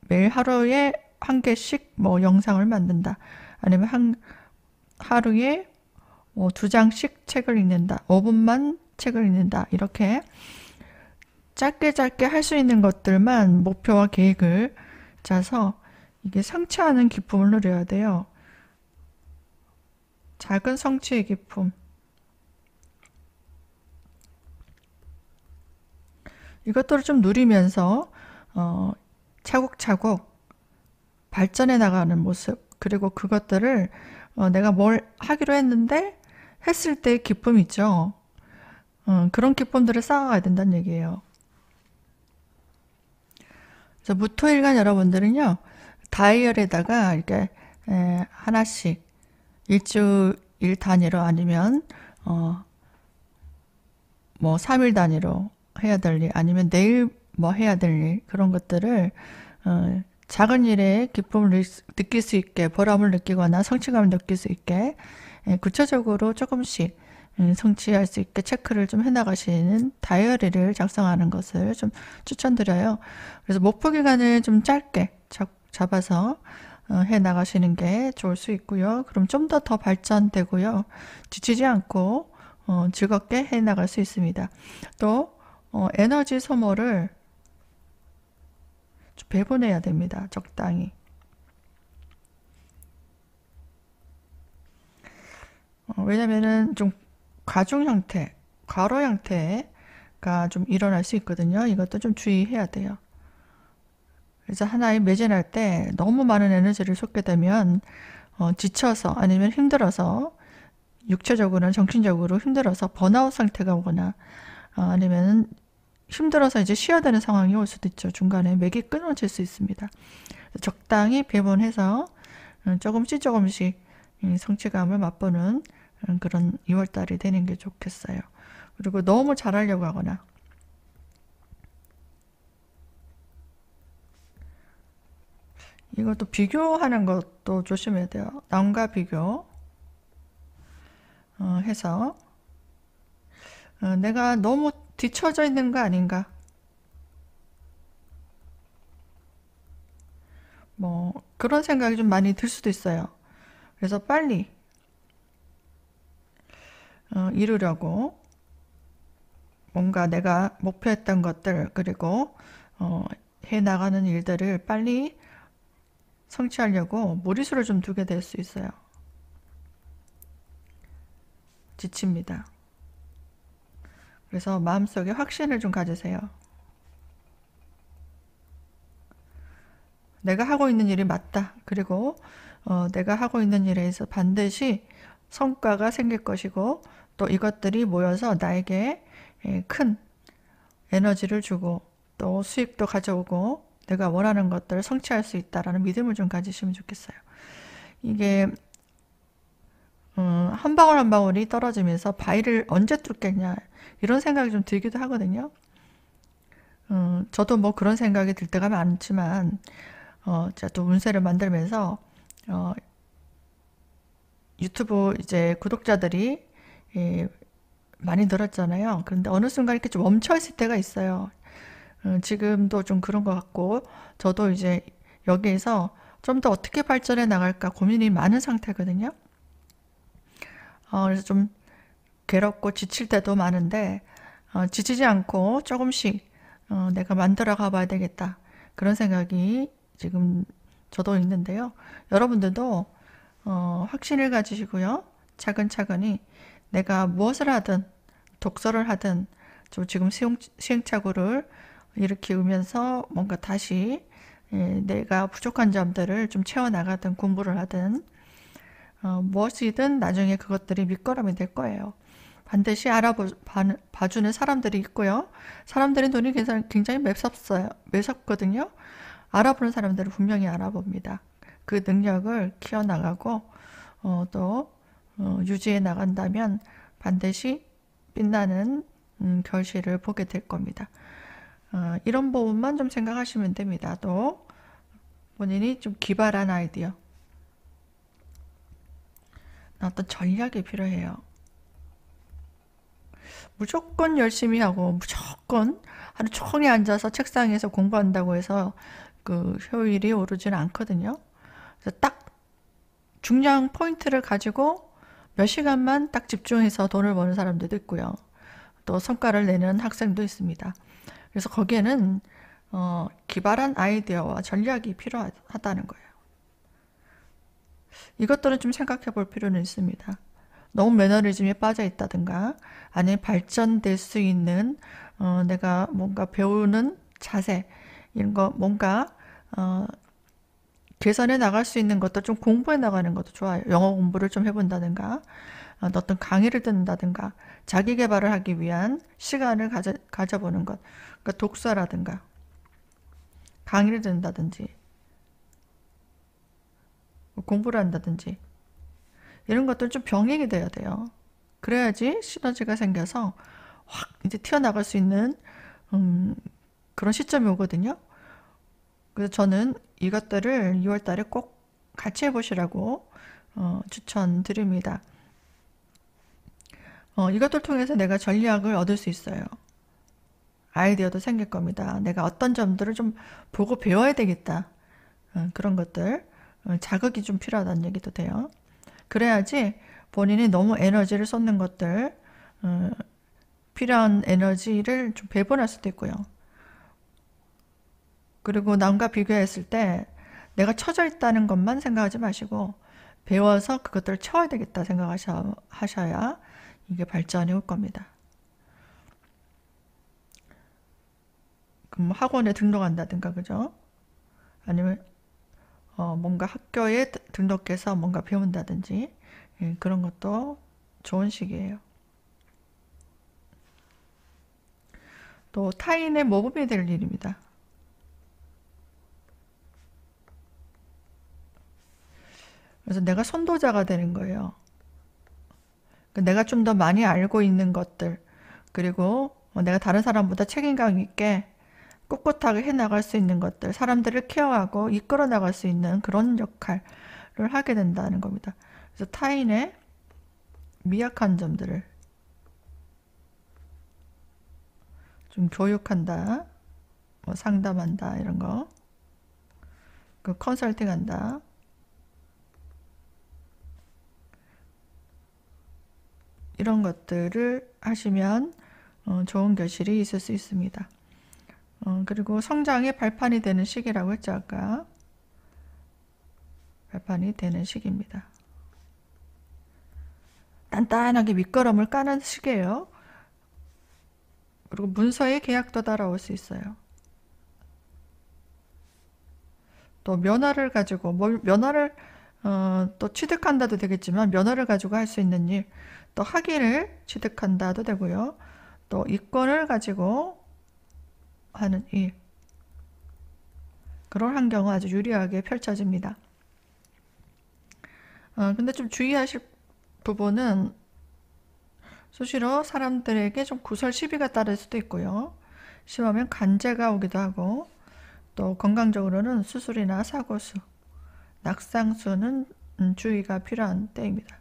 Speaker 1: 매일 하루에 한 개씩 뭐 영상을 만든다. 아니면 하루에 뭐 2장씩 책을 읽는다. 5분만 책을 읽는다. 이렇게 짧게 할 수 있는 것들만 목표와 계획을 짜서 이게 성취하는 기쁨을 누려야 돼요. 작은 성취의 기쁨. 이것들을 좀 누리면서 차곡차곡 발전해 나가는 모습, 그리고 그것들을 내가 뭘 하기로 했는데 했을 때의 기쁨 있죠. 그런 기쁨들을 쌓아가야 된다는 얘기예요. 그래서 무토일간 여러분들은요, 다이어리에다가 이렇게 하나씩 일주일 단위로 아니면 뭐 3일 단위로 해야 될 일, 아니면 내일 뭐 해야 될 일, 그런 것들을 작은 일에 기쁨을 느낄 수 있게, 보람을 느끼거나 성취감을 느낄 수 있게 구체적으로 조금씩 성취할 수 있게 체크를 좀 해나가시는 다이어리를 작성하는 것을 좀 추천드려요. 그래서 목표 기간을 좀 짧게 잡아서 해나가시는 게 좋을 수 있고요. 그럼 좀 더 발전되고요. 지치지 않고 즐겁게 해나갈 수 있습니다. 또 에너지 소모를 좀 배분해야 됩니다. 적당히. 왜냐면은 좀 과중 형태, 과로 형태가 좀 일어날 수 있거든요. 이것도 좀 주의해야 돼요. 그래서 하나에 매진할 때 너무 많은 에너지를 쏟게 되면 지쳐서 아니면 힘들어서 육체적으로나 정신적으로 힘들어서 번아웃 상태가 오거나 아니면 힘들어서 이제 쉬어야 되는 상황이 올 수도 있죠. 중간에 맥이 끊어질 수 있습니다. 적당히 배분해서 조금씩 성취감을 맛보는 그런 2월달이 되는 게 좋겠어요. 그리고 너무 잘하려고 하거나 이것도 비교하는 것도 조심해야 돼요. 남과 비교 해서 내가 너무 뒤처져 있는 거 아닌가? 뭐 그런 생각이 좀 많이 들 수도 있어요. 그래서 빨리 이루려고 뭔가 내가 목표했던 것들 그리고 해나가는 일들을 빨리 성취하려고 무리수를 좀 두게 될 수 있어요. 지칩니다. 그래서 마음속에 확신을 좀 가지세요. 내가 하고 있는 일이 맞다. 그리고 내가 하고 있는 일에서 반드시 성과가 생길 것이고 또 이것들이 모여서 나에게 큰 에너지를 주고 또 수익도 가져오고 내가 원하는 것들을 성취할 수 있다라는 믿음을 좀 가지시면 좋겠어요. 이게 한 방울 한 방울이 떨어지면서 바위를 언제 뚫겠냐 이런 생각이 좀 들기도 하거든요. 저도 뭐 그런 생각이 들 때가 많지만 제가 또 운세를 만들면서 유튜브 이제 구독자들이 많이 늘었잖아요. 그런데 어느 순간 이렇게 좀 멈춰 있을 때가 있어요. 지금도 좀 그런 것 같고 저도 이제 여기에서 좀 더 어떻게 발전해 나갈까 고민이 많은 상태거든요. 그래서 좀 괴롭고 지칠 때도 많은데 지치지 않고 조금씩 내가 만들어 가봐야 되겠다 그런 생각이 지금 저도 있는데요. 여러분들도 확신을 가지시고요. 차근차근히 내가 무엇을 하든 독서를 하든 지금 시행착오를 일으키면서 뭔가 다시 내가 부족한 점들을 좀 채워나가든 공부를 하든 무엇이든 나중에 그것들이 밑거름이 될 거예요. 반드시 봐주는 사람들이 있고요. 사람들의 눈이 굉장히 매섭거든요. 알아보는 사람들은 분명히 알아봅니다. 그 능력을 키워나가고 또 유지해 나간다면 반드시 빛나는 결실을 보게 될 겁니다. 이런 부분만 좀 생각하시면 됩니다. 또 본인이 좀 기발한 아이디어, 어떤 전략이 필요해요. 무조건 열심히 하고 무조건 하루 종일 앉아서 책상에서 공부한다고 해서 그 효율이 오르지는 않거든요. 그래서 딱 중요한 포인트를 가지고 몇 시간만 딱 집중해서 돈을 버는 사람들도 있고요. 또 성과를 내는 학생도 있습니다. 그래서 거기에는 기발한 아이디어와 전략이 필요하다는 거예요. 이것들은 좀 생각해 볼 필요는 있습니다. 너무 매너리즘에 빠져 있다든가 아니면 발전될 수 있는 내가 뭔가 배우는 자세 이런 거 뭔가 개선해 나갈 수 있는 것도 좀 공부해 나가는 것도 좋아요. 영어 공부를 좀 해본다든가 어떤 강의를 듣는다든가 자기 개발을 하기 위한 시간을 가져보는 것. 그러니까 독서라든가 강의를 듣는다든지 공부를 한다든지 이런 것들은 좀 병행이 돼야 돼요. 그래야지 시너지가 생겨서 확 이제 튀어나갈 수 있는 그런 시점이 오거든요. 그래서 저는 이것들을 2월 달에 꼭 같이 해보시라고 추천드립니다. 이것들 통해서 내가 전략을 얻을 수 있어요. 아이디어도 생길 겁니다. 내가 어떤 점들을 좀 보고 배워야 되겠다. 그런 것들 자극이 좀 필요하다는 얘기도 돼요. 그래야지 본인이 너무 에너지를 쏟는 것들 필요한 에너지를 좀 배분할 수도 있고요. 그리고 남과 비교했을 때 내가 처져 있다는 것만 생각하지 마시고 배워서 그것들을 채워야 되겠다 생각하셔야 이게 발전이 올 겁니다. 그럼 학원에 등록한다든가 그죠? 아니면 뭔가 학교에 등록해서 뭔가 배운다든지 그런 것도 좋은 시기예요. 또 타인의 모범이 될 일입니다. 그래서 내가 선도자가 되는 거예요. 내가 좀 더 많이 알고 있는 것들 그리고 내가 다른 사람보다 책임감 있게 꿋꿋하게 해나갈 수 있는 것들 사람들을 케어하고 이끌어 나갈 수 있는 그런 역할을 하게 된다는 겁니다. 그래서 타인의 미약한 점들을 좀 교육한다, 뭐 상담한다 이런 거, 그 컨설팅한다. 이런 것들을 하시면 좋은 결실이 있을 수 있습니다. 그리고 성장의 발판이 되는 시기라고 했죠 아까. 발판이 되는 시기입니다. 단단하게 밑거름을 까는 시기예요. 그리고 문서의 계약도 따라올 수 있어요. 또 면허를 가지고 면허를 또 취득한다도 되겠지만 면허를 가지고 할 수 있는 일, 또 학위를 취득한다도 되고요. 또 이권을 가지고 하는 일, 그런 환경은 아주 유리하게 펼쳐집니다. 근데 좀 주의하실 부분은 수시로 사람들에게 좀 구설 시비가 따를 수도 있고요. 심하면 간제가 오기도 하고, 또 건강적으로는 수술이나 사고수, 낙상수는 주의가 필요한 때입니다.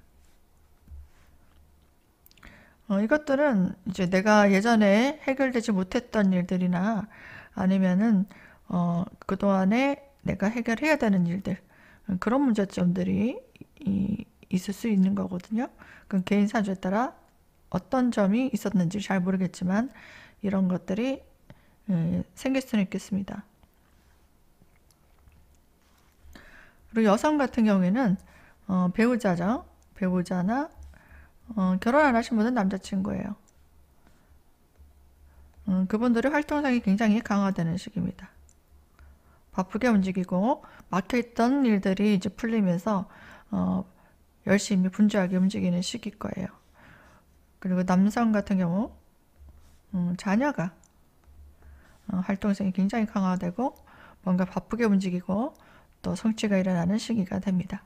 Speaker 1: 이것들은 이제 내가 예전에 해결되지 못했던 일들이나 아니면은 그동안에 내가 해결해야 되는 일들, 그런 문제점들이 있을 수 있는 거거든요. 그 개인 사주에 따라 어떤 점이 있었는지 잘 모르겠지만 이런 것들이 생길 수는 있겠습니다. 그리고 여성 같은 경우에는 배우자죠. 배우자나 결혼 안 하신 분은 남자친구예요. 그분들의 활동성이 굉장히 강화되는 시기입니다. 바쁘게 움직이고 막혀있던 일들이 이제 풀리면서 열심히 분주하게 움직이는 시기일 거예요. 그리고 남성 같은 경우 자녀가 활동성이 굉장히 강화되고 뭔가 바쁘게 움직이고 또 성취가 일어나는 시기가 됩니다.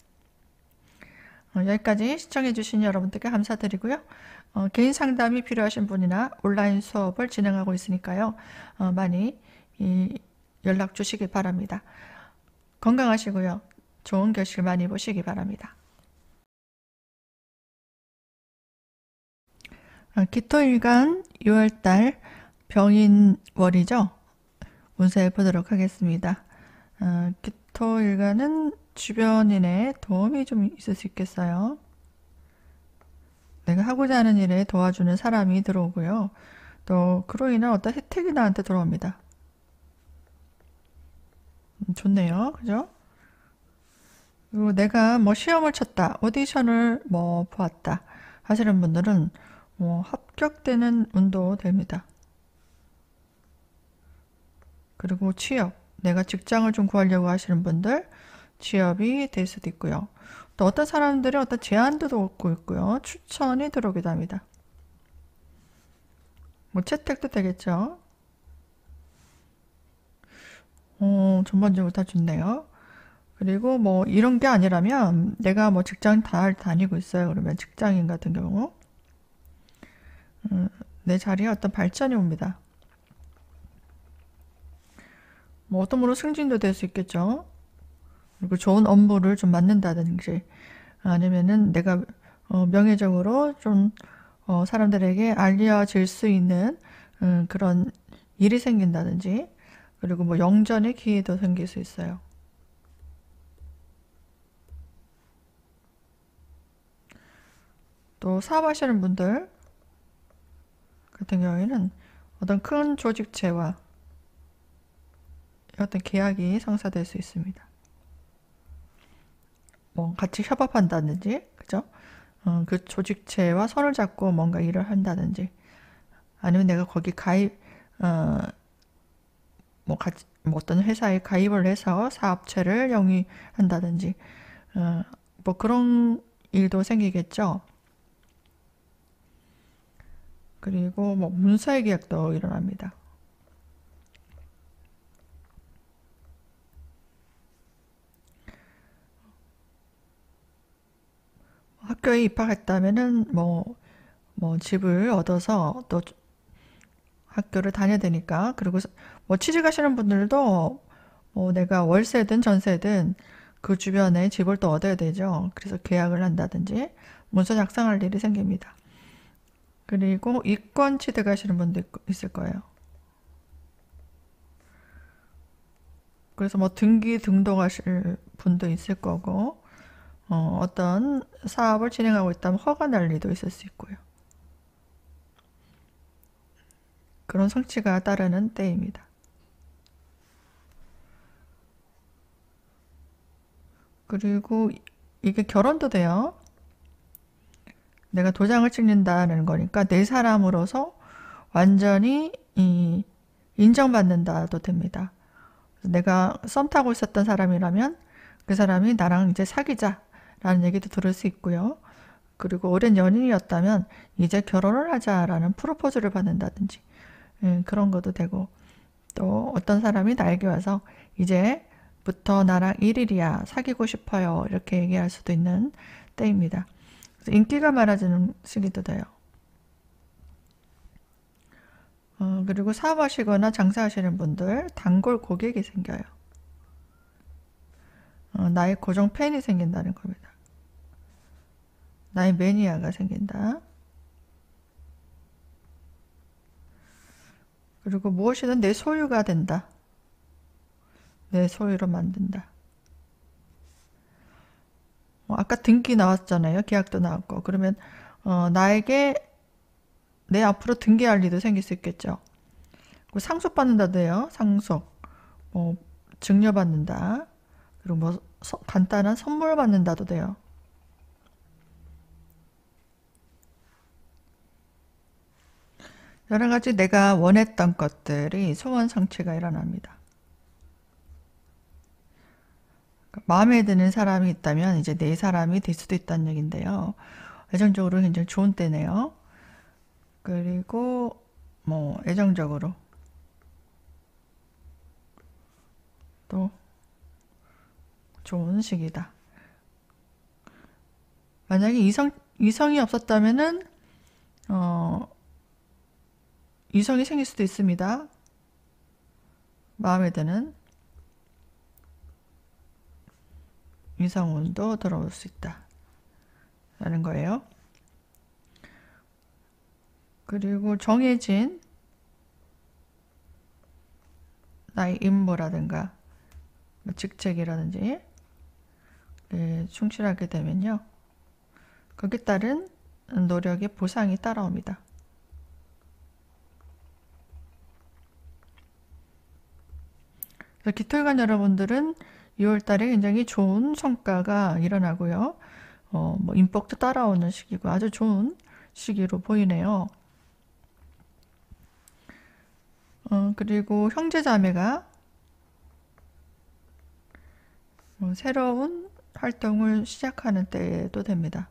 Speaker 1: 여기까지 시청해주신 여러분들께 감사드리고요. 개인 상담이 필요하신 분이나 온라인 수업을 진행하고 있으니까요. 많이 연락 주시기 바랍니다. 건강하시고요. 좋은 결실 많이 보시기 바랍니다. 기토일간 6월달 병인월이죠. 운세 보도록 하겠습니다. 기토일간은 주변인의 도움이 좀 있을 수 있겠어요. 내가 하고자 하는 일에 도와주는 사람이 들어오고요. 또 그로 인한 어떤 혜택이 나한테 들어옵니다. 좋네요. 그죠? 그리고 내가 뭐 시험을 쳤다, 오디션을 뭐 보았다 하시는 분들은 뭐 합격되는 운도 됩니다. 그리고 취업, 내가 직장을 좀 구하려고 하시는 분들 취업이 될 수도 있고요. 또 어떤 사람들이 어떤 제안도 오고 있고요. 추천이 들어오기도 합니다. 뭐 채택도 되겠죠. 전반적으로 다 좋네요. 그리고 뭐 이런 게 아니라면 내가 뭐 직장 잘 다니고 있어요. 그러면 직장인 같은 경우 내 자리에 어떤 발전이 옵니다. 뭐 어떤 분은 승진도 될 수 있겠죠. 그리고 좋은 업무를 좀 맡는다든지 아니면은 내가 명예적으로 좀 사람들에게 알려질 수 있는 그런 일이 생긴다든지, 그리고 뭐 영전의 기회도 생길 수 있어요. 또 사업하시는 분들 같은 경우에는 어떤 큰 조직체와 어떤 계약이 성사될 수 있습니다. 뭐 같이 협업한다든지, 그죠? 그 조직체와 손을 잡고 뭔가 일을 한다든지, 아니면 내가 거기 가입, 뭐 같이 뭐 어떤 회사에 가입을 해서 사업체를 영위한다든지, 뭐 그런 일도 생기겠죠. 그리고 뭐 문서의 계약도 일어납니다. 학교에 입학했다면은 뭐 집을 얻어서 또 학교를 다녀야 되니까, 그리고 뭐 취직하시는 분들도 뭐 내가 월세든 전세든 그 주변에 집을 또 얻어야 되죠. 그래서 계약을 한다든지 문서 작성할 일이 생깁니다. 그리고 이권 취득하시는 분도 있을 거예요. 그래서 뭐 등기 등록하실 분도 있을 거고, 어떤 사업을 진행하고 있다면 허가 날 일도 있을 수 있고요. 그런 성취가 따르는 때입니다. 그리고 이게 결혼도 돼요. 내가 도장을 찍는다는 거니까 내 사람으로서 완전히 인정받는다도 됩니다. 내가 썸 타고 있었던 사람이라면 그 사람이 나랑 이제 사귀자라는 얘기도 들을 수 있고요. 그리고 오랜 연인이었다면 이제 결혼을 하자라는 프로포즈를 받는다든지 그런 것도 되고, 또 어떤 사람이 나에게 와서 이제부터 나랑 일일이야, 사귀고 싶어요, 이렇게 얘기할 수도 있는 때입니다. 그래서 인기가 많아지는 시기도 돼요. 그리고 사업하시거나 장사하시는 분들 단골 고객이 생겨요. 나의 고정 팬이 생긴다는 겁니다. 나의 매니아가 생긴다. 그리고 무엇이든 내 소유가 된다. 내 소유로 만든다. 아까 등기 나왔잖아요. 계약도 나왔고. 그러면 나에게 내 앞으로 등기할 일도 생길 수 있겠죠. 상속 받는다도 해요. 상속. 증여 받는다. 그리고 간단한 선물 받는다도 돼요. 여러 가지 내가 원했던 것들이 소원 성취가 일어납니다. 마음에 드는 사람이 있다면 이제 내 사람이 될 수도 있다는 얘기인데요. 애정적으로 굉장히 좋은 때네요. 그리고 애정적으로 또 좋은 시기다. 만약에 이성이 없었다면은 이성이 생길 수도 있습니다. 마음에 드는 이성운도 들어올 수 있다 라는 거예요. 그리고 정해진 나의 임무라든가 직책이라든지 충실하게 되면요, 거기에 따른 노력의 보상이 따라옵니다. 기토일간 여러분들은 2월달에 굉장히 좋은 성과가 일어나고요. 인복도 따라오는 시기고 아주 좋은 시기로 보이네요. 그리고 형제자매가 새로운 활동을 시작하는 때도 됩니다.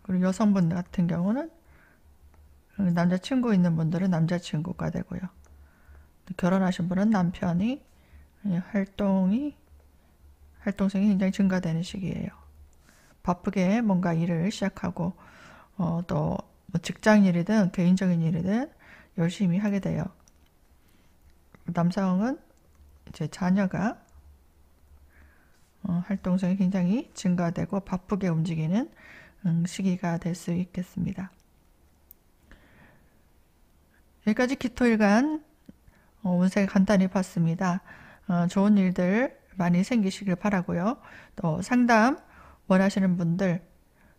Speaker 1: 그리고 여성분 같은 경우는 남자친구 있는 분들은 남자친구가 되고요. 결혼하신 분은 남편이 활동성이 굉장히 증가되는 시기예요. 바쁘게 뭔가 일을 시작하고 또 직장 일이든 개인적인 일이든 열심히 하게 돼요. 남성은 이제 자녀가 활동성이 굉장히 증가되고 바쁘게 움직이는 시기가 될 수 있겠습니다. 여기까지 기토일간 운세 간단히 봤습니다. 좋은 일들 많이 생기시길 바라고요. 또 상담 원하시는 분들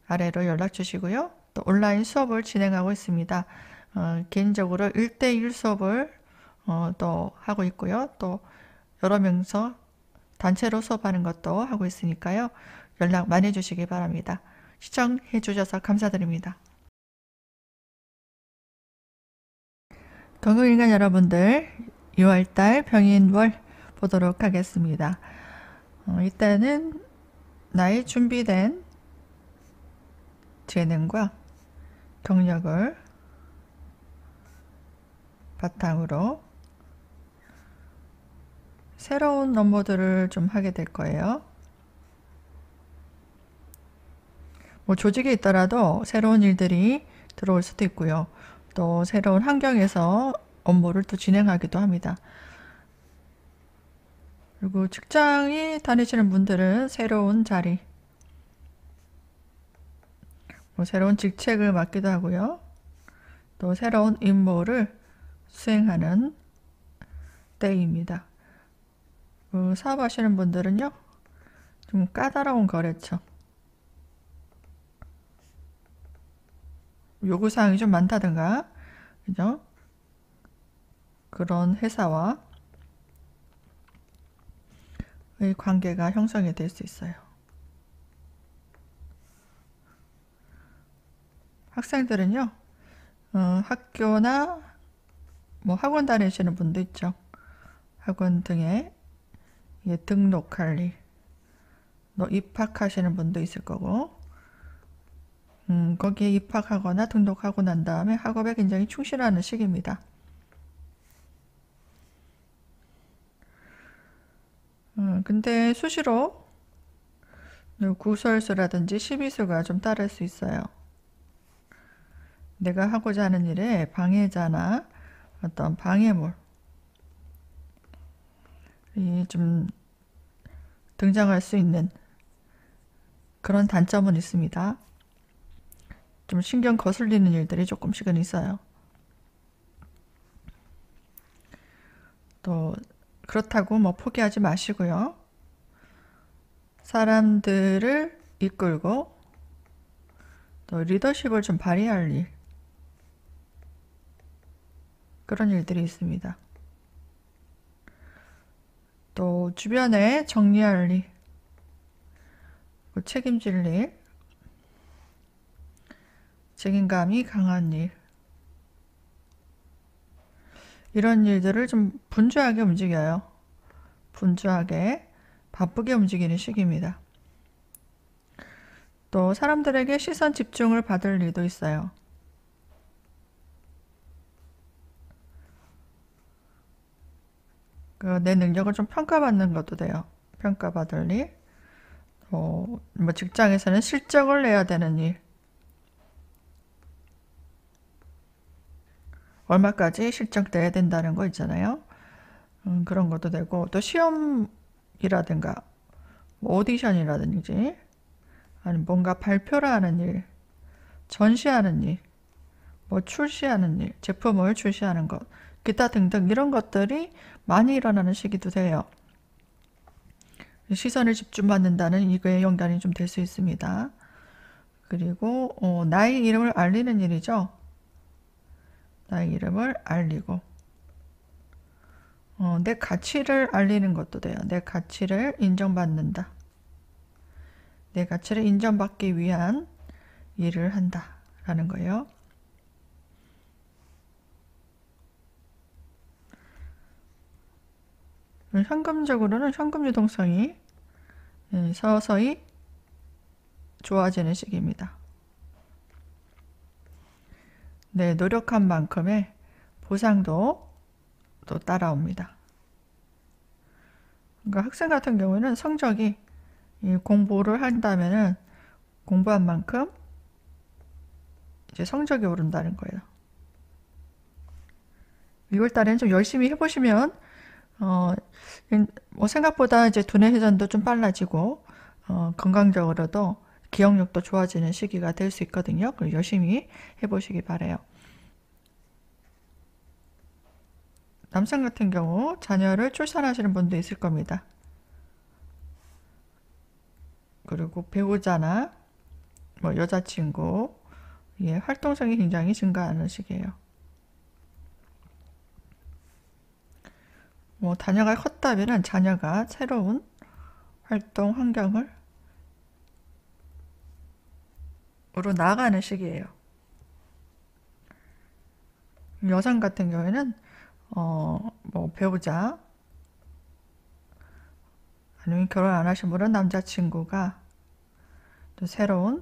Speaker 1: 아래로 연락 주시고요. 또 온라인 수업을 진행하고 있습니다. 개인적으로 1대1 수업을 또 하고 있고요. 또 여러 명서 단체로 수업하는 것도 하고 있으니까요. 연락 많이 해주시기 바랍니다. 시청해 주셔서 감사드립니다. 건강일간 여러분들, 6월달 병인월 보도록 하겠습니다. 이때는 나의 준비된 재능과 경력을 바탕으로 새로운 업무들을 좀 하게 될 거예요. 조직에 있더라도 새로운 일들이 들어올 수도 있고요. 또 새로운 환경에서 업무를 또 진행하기도 합니다. 그리고 직장에 다니시는 분들은 새로운 자리, 새로운 직책을 맡기도 하고요. 또 새로운 임무를 수행하는 때입니다. 사업하시는 분들은요, 좀 까다로운 거래처, 요구사항이 좀 많다든가, 그죠? 그런 회사와 의 관계가 형성이 될 수 있어요. 학생들은요, 학교나 학원 다니시는 분도 있죠. 학원 등에 등록할 일, 입학하시는 분도 있을 거고, 거기에 입학하거나 등록하고 난 다음에 학업에 굉장히 충실하는 시기입니다. 근데 수시로 구설수라든지 시비수가 좀 따를 수 있어요. 내가 하고자 하는 일에 방해자나 어떤 방해물이 좀 등장할 수 있는 그런 단점은 있습니다. 좀 신경 거슬리는 일들이 조금씩은 있어요. 또 그렇다고 뭐 포기하지 마시고요. 사람들을 이끌고 또 리더십을 좀 발휘할 일, 그런 일들이 있습니다. 또 주변에 정리할 일, 책임질 일, 책임감이 강한 일, 이런 일들을 좀 분주하게 움직여요. 분주하게 바쁘게 움직이는 시기입니다. 또 사람들에게 시선 집중을 받을 일도 있어요. 내 능력을 좀 평가받는 것도 돼요. 평가받을 일, 뭐 직장에서는 실적을 내야 되는 일, 얼마까지 실적 내야 된다는 거 있잖아요. 그런 것도 되고, 또 시험이라든가 오디션이라든지 아니면 뭔가 발표를 하는 일, 전시하는 일, 뭐 출시하는 일, 제품을 출시하는 것, 기타 등등 이런 것들이 많이 일어나는 시기도 돼요. 시선을 집중받는다는 이거에 연관이 좀 될 수 있습니다. 그리고 나의 이름을 알리는 일이죠. 나의 이름을 알리고 내 가치를 알리는 것도 돼요. 내 가치를 인정받는다. 내 가치를 인정받기 위한 일을 한다 라는 거예요. 현금적으로는 현금 유동성이 서서히 좋아지는 시기입니다. 네, 노력한 만큼의 보상도 또 따라옵니다. 그러니까 학생 같은 경우에는 성적이 공부를 한다면은 공부한 만큼 이제 성적이 오른다는 거예요. 6월 달에는 좀 열심히 해보시면 뭐 생각보다 이제 두뇌 회전도 좀 빨라지고 건강적으로도 기억력도 좋아지는 시기가 될 수 있거든요. 그리고 열심히 해보시기 바래요. 남성 같은 경우 자녀를 출산하시는 분도 있을 겁니다. 그리고 배우자나 뭐 여자친구, 활동성이 굉장히 증가하는 시기예요. 뭐 자녀가 컸다면 자녀가 새로운 활동 환경을 으로 나아가는 시기예요. 여성 같은 경우에는 뭐 배우자 아니면 결혼 안 하신 분은 남자친구가 또 새로운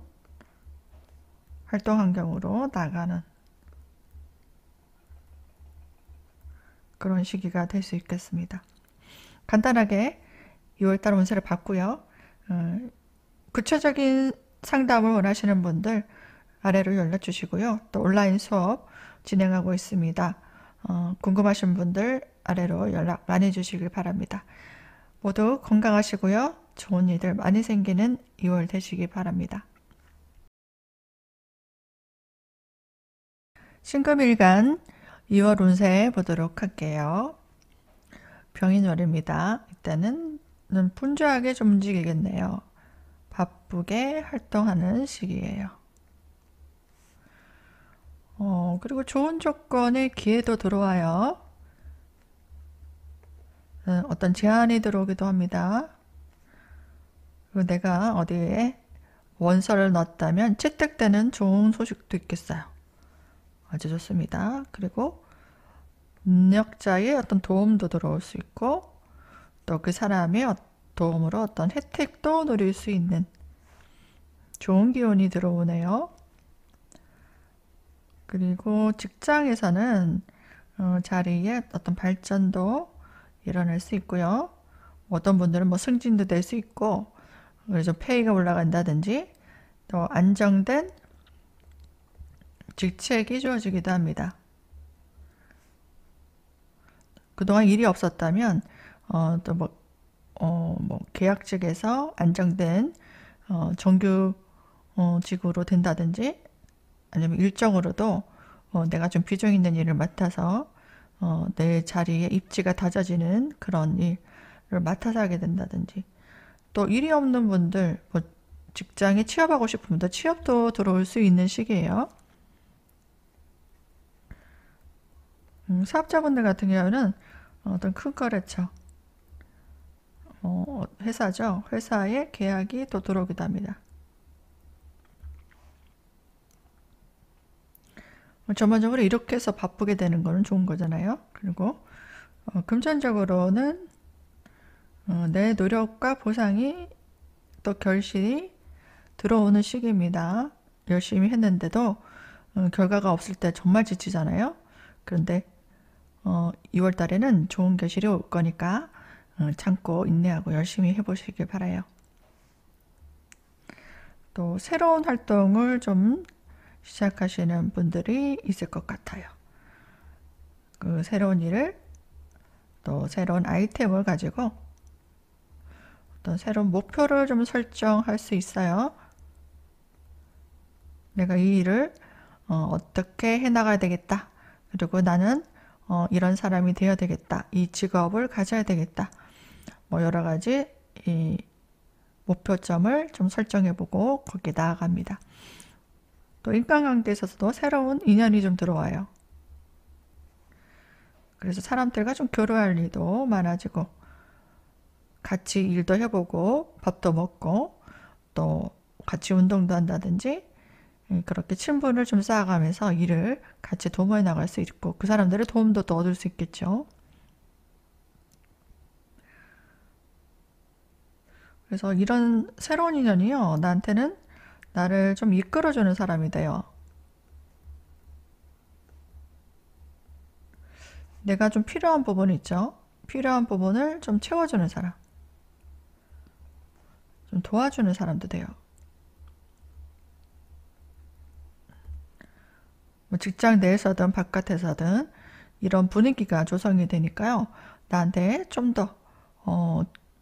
Speaker 1: 활동 환경으로 나가는 그런 시기가 될 수 있겠습니다. 간단하게 2월달 운세를 봤고요. 구체적인 상담을 원하시는 분들 아래로 연락 주시고요. 또 온라인 수업 진행하고 있습니다. 궁금하신 분들 아래로 연락 많이 주시길 바랍니다. 모두 건강하시고요. 좋은 일들 많이 생기는 2월 되시기 바랍니다. 신금일간 2월 운세 보도록 할게요. 병인월입니다. 이때는 분주하게 좀 움직이겠네요. 바쁘게 활동하는 시기예요. 그리고 좋은 조건의 기회도 들어와요. 어떤 제안이 들어오기도 합니다. 그리고 내가 어디에 원서를 넣었다면 채택되는 좋은 소식도 있겠어요. 아주 좋습니다. 그리고 능력자의 어떤 도움도 들어올 수 있고 또 그 사람의 도움으로 어떤 혜택도 누릴 수 있는 좋은 기운이 들어오네요. 그리고 직장에서는 자리에 어떤 발전도 일어날 수 있고요. 어떤 분들은 뭐 승진도 될 수 있고, 그래서 페이가 올라간다든지, 또 안정된 직책이 주어지기도 합니다. 그동안 일이 없었다면, 또 뭐 계약직에서 안정된 정규 직으로 된다든지, 아니면 일정으로도 내가 좀 비중 있는 일을 맡아서 내 자리에 입지가 다져지는 그런 일을 맡아서 하게 된다든지, 또 일이 없는 분들, 뭐 직장에 취업하고 싶은 분들 취업도 들어올 수 있는 시기예요. 사업자분들 같은 경우는 어떤 큰 거래처, 회사죠. 회사에 계약이 또 들어오기도 합니다. 전반적으로 이렇게 해서 바쁘게 되는 거는 좋은 거잖아요. 그리고 금전적으로는 내 노력과 보상이 또 결실이 들어오는 시기입니다. 열심히 했는데도 결과가 없을 때 정말 지치잖아요. 그런데 2월 달에는 좋은 결실이 올 거니까 참고 인내하고 열심히 해보시길 바라요. 또 새로운 활동을 좀 시작하시는 분들이 있을 것 같아요. 그 새로운 일을, 또 새로운 아이템을 가지고 어떤 새로운 목표를 좀 설정할 수 있어요. 내가 이 일을 어떻게 해나가야 되겠다. 그리고 나는 이런 사람이 되어야 되겠다. 이 직업을 가져야 되겠다. 뭐 여러 가지 이 목표점을 좀 설정해보고 거기에 나아갑니다. 또 인간관계에 있어서도 새로운 인연이 좀 들어와요. 그래서 사람들과 좀 교류할 일도 많아지고, 같이 일도 해보고 밥도 먹고 또 같이 운동도 한다든지, 그렇게 친분을 좀 쌓아가면서 일을 같이 도모해 나갈 수 있고, 그 사람들의 도움도 또 얻을 수 있겠죠. 그래서 이런 새로운 인연이요, 나한테는 나를 좀 이끌어주는 사람이 돼요. 내가 좀 필요한 부분이 있죠. 필요한 부분을 좀 채워주는 사람, 좀 도와주는 사람도 돼요. 뭐 직장 내에서든 바깥에서든 이런 분위기가 조성이 되니까요. 나한테 좀 더,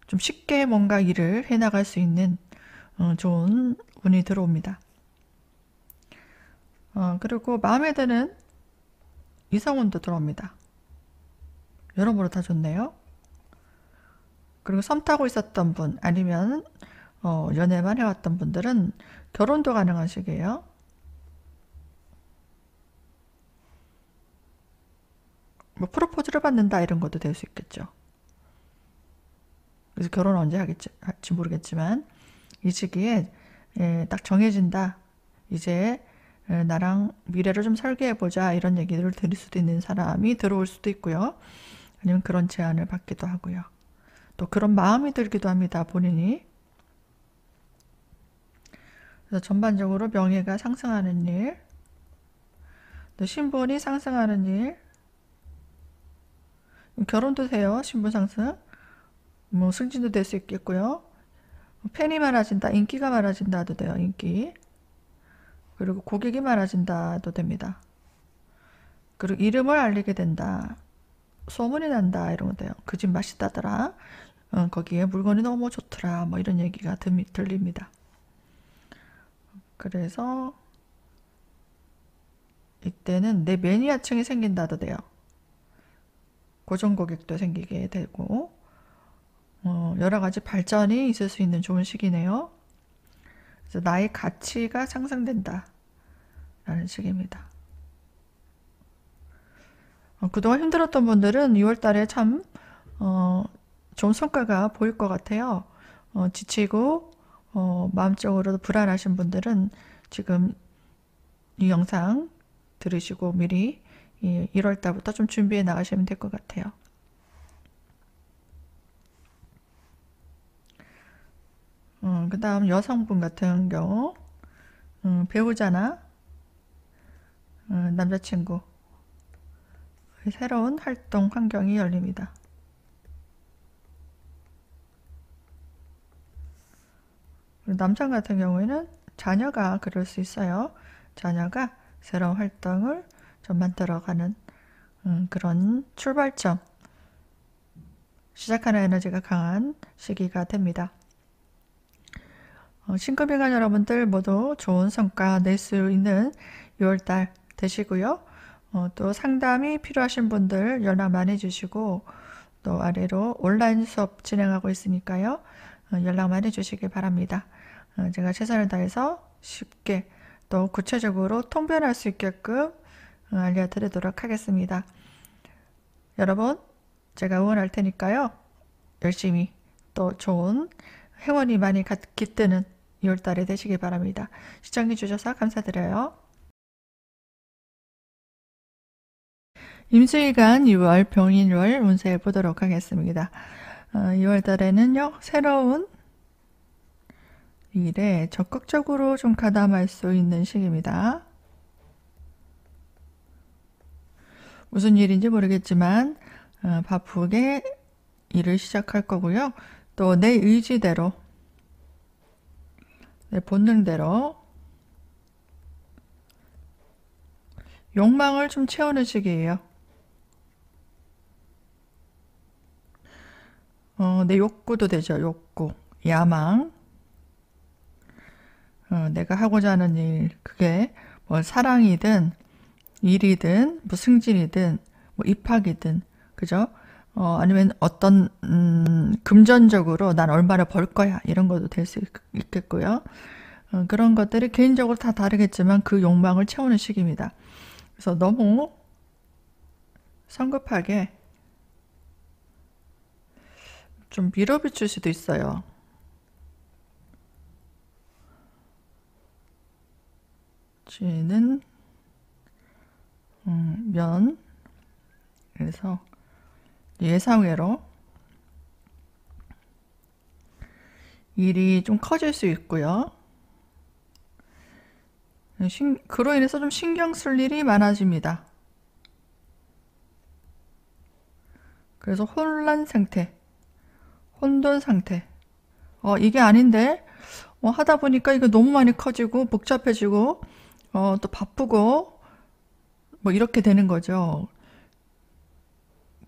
Speaker 1: 좀 쉽게 뭔가 일을 해나갈 수 있는 좋은 운이 들어옵니다. 그리고 마음에 드는 이성운도 들어옵니다. 여러모로 다 좋네요. 그리고 썸 타고 있었던 분, 아니면 연애만 해왔던 분들은 결혼도 가능한 시기예요. 뭐 프로포즈를 받는다 이런 것도 될 수 있겠죠. 그래서 결혼 언제 할지 모르겠지만 이 시기에 딱 정해진다. 이제 나랑 미래를 좀 설계해보자, 이런 얘기를 들을 수도 있는 사람이 들어올 수도 있고요. 아니면 그런 제안을 받기도 하고요. 또 그런 마음이 들기도 합니다, 본인이. 그래서 전반적으로 명예가 상승하는 일, 또 신분이 상승하는 일, 결혼도 돼요, 신분 상승. 뭐 승진도 될 수 있겠고요. 팬이 많아진다, 인기가 많아진다도 돼요, 인기. 그리고 고객이 많아진다도 됩니다. 그리고 이름을 알리게 된다, 소문이 난다, 이런 거 돼요. 그 집 맛있다더라, 거기에 물건이 너무 좋더라, 뭐 이런 얘기가 들립니다. 그래서 이때는 내 매니아층이 생긴다도 돼요. 고정 고객도 생기게 되고, 여러 가지 발전이 있을 수 있는 좋은 시기네요. 그래서 나의 가치가 상승된다 라는 시기입니다. 그동안 힘들었던 분들은 2월 달에 참 좋은 성과가 보일 것 같아요. 지치고 마음적으로도 불안하신 분들은 지금 이 영상 들으시고 미리 1월 달부터 좀 준비해 나가시면 될 것 같아요. 그 다음 여성분 같은 경우, 배우자나 남자친구 새로운 활동 환경이 열립니다. 남자 같은 경우에는 자녀가 그럴 수 있어요. 자녀가 새로운 활동을 좀 만들어가는 그런 출발점, 시작하는 에너지가 강한 시기가 됩니다. 신금인간 여러분들 모두 좋은 성과 낼 수 있는 6월달 되시고요. 또 상담이 필요하신 분들 연락 많이 주시고, 또 아래로 온라인 수업 진행하고 있으니까요. 연락 많이 주시길 바랍니다. 제가 최선을 다해서 쉽게 또 구체적으로 통변할 수 있게끔 알려드리도록 하겠습니다. 여러분, 제가 응원할 테니까요. 열심히 또 좋은 행운이 많이 깃드는 6월달에 되시길 바랍니다. 시청해 주셔서 감사드려요. 임수일간 6월 병인월 운세 보도록 하겠습니다. 6월달에는요, 새로운 일에 적극적으로 좀 가담할 수 있는 시기입니다. 무슨 일인지 모르겠지만 바쁘게 일을 시작할 거고요. 또 내 의지대로, 내 본능대로 욕망을 좀 채우는 시기예요. 내 욕구도 되죠. 욕구, 야망. 내가 하고자 하는 일, 그게 뭐 사랑이든 일이든 뭐 승진이든 뭐 입학이든, 그죠? 아니면 어떤 금전적으로 난 얼마를 벌 거야, 이런 것도 될 수 있겠고요. 그런 것들이 개인적으로 다 다르겠지만 그 욕망을 채우는 시기입니다. 그래서 너무 성급하게 좀 밀어붙일 수도 있어요. 쥐는 면, 그래서 예상외로 일이 좀 커질 수 있고요. 그로 인해서 좀 신경 쓸 일이 많아집니다. 그래서 혼란 상태, 혼돈 상태. 이게 아닌데 하다 보니까 이거 너무 많이 커지고 복잡해지고 또 바쁘고 뭐 이렇게 되는 거죠.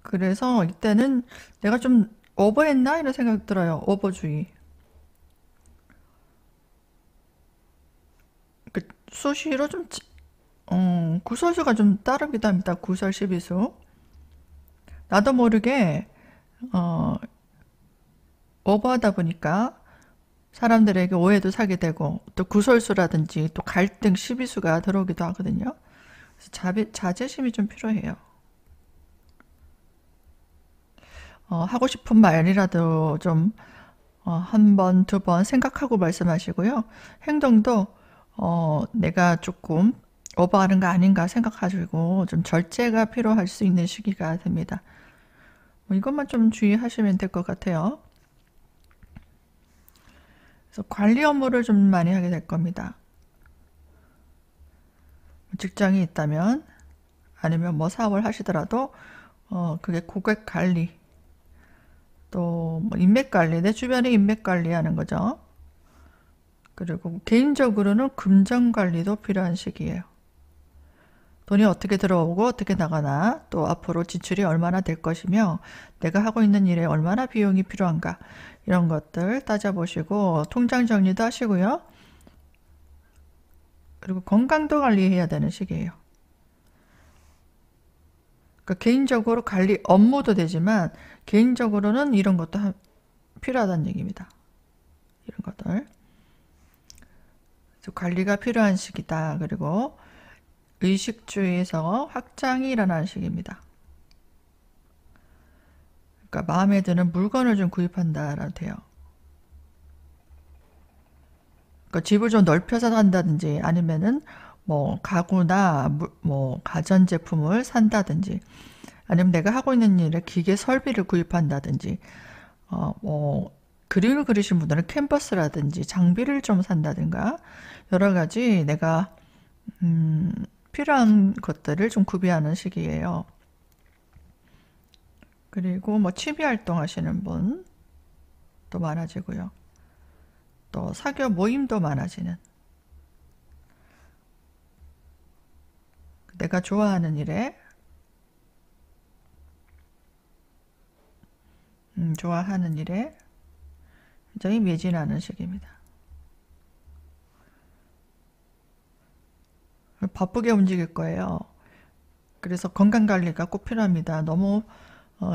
Speaker 1: 그래서 이때는 내가 좀 오버했나 이런 생각 들어요. 오버주의. 수시로 좀 구설수가 좀 따르기도 합니다. 구설 12수. 나도 모르게 오버하다 보니까 사람들에게 오해도 사게 되고, 또 구설수라든지 또 갈등 12수가 들어오기도 하거든요. 그래서 자제심이 좀 필요해요. 하고 싶은 말이라도 좀 한 번, 두 번 생각하고 말씀하시고요. 행동도 내가 조금 오버하는 거 아닌가 생각하시고 좀 절제가 필요할 수 있는 시기가 됩니다. 이것만 좀 주의하시면 될 것 같아요. 그래서 관리 업무를 좀 많이 하게 될 겁니다. 직장이 있다면, 아니면 뭐 사업을 하시더라도 그게 고객 관리, 또 뭐 인맥 관리, 내 주변에 인맥 관리하는 거죠. 그리고 개인적으로는 금전 관리도 필요한 시기예요. 돈이 어떻게 들어오고 어떻게 나가나, 또 앞으로 지출이 얼마나 될 것이며 내가 하고 있는 일에 얼마나 비용이 필요한가, 이런 것들 따져보시고 통장 정리도 하시고요. 그리고 건강도 관리해야 되는 시기예요. 그러니까 개인적으로 관리 업무도 되지만 개인적으로는 이런 것도 필요하다는 얘기입니다. 이런 것들. 그래서 관리가 필요한 시기다. 그리고 의식주에서 확장이 일어나는 시기입니다. 그러니까 마음에 드는 물건을 좀 구입한다라고 돼요. 그러니까 집을 좀 넓혀서 산다든지, 아니면은 뭐 가구나 뭐 가전제품을 산다든지, 아니면 내가 하고 있는 일에 기계 설비를 구입한다든지, 뭐 그림을 그리신 분들은 캔버스라든지 장비를 좀 산다든가, 여러 가지 내가 필요한 것들을 좀 구비하는 시기예요. 그리고 뭐 취미 활동 하시는 분도 많아지고요. 또 사교 모임도 많아지는, 내가 좋아하는 일에 굉장히 매진하는 시기입니다. 바쁘게 움직일 거예요. 그래서 건강관리가 꼭 필요합니다. 너무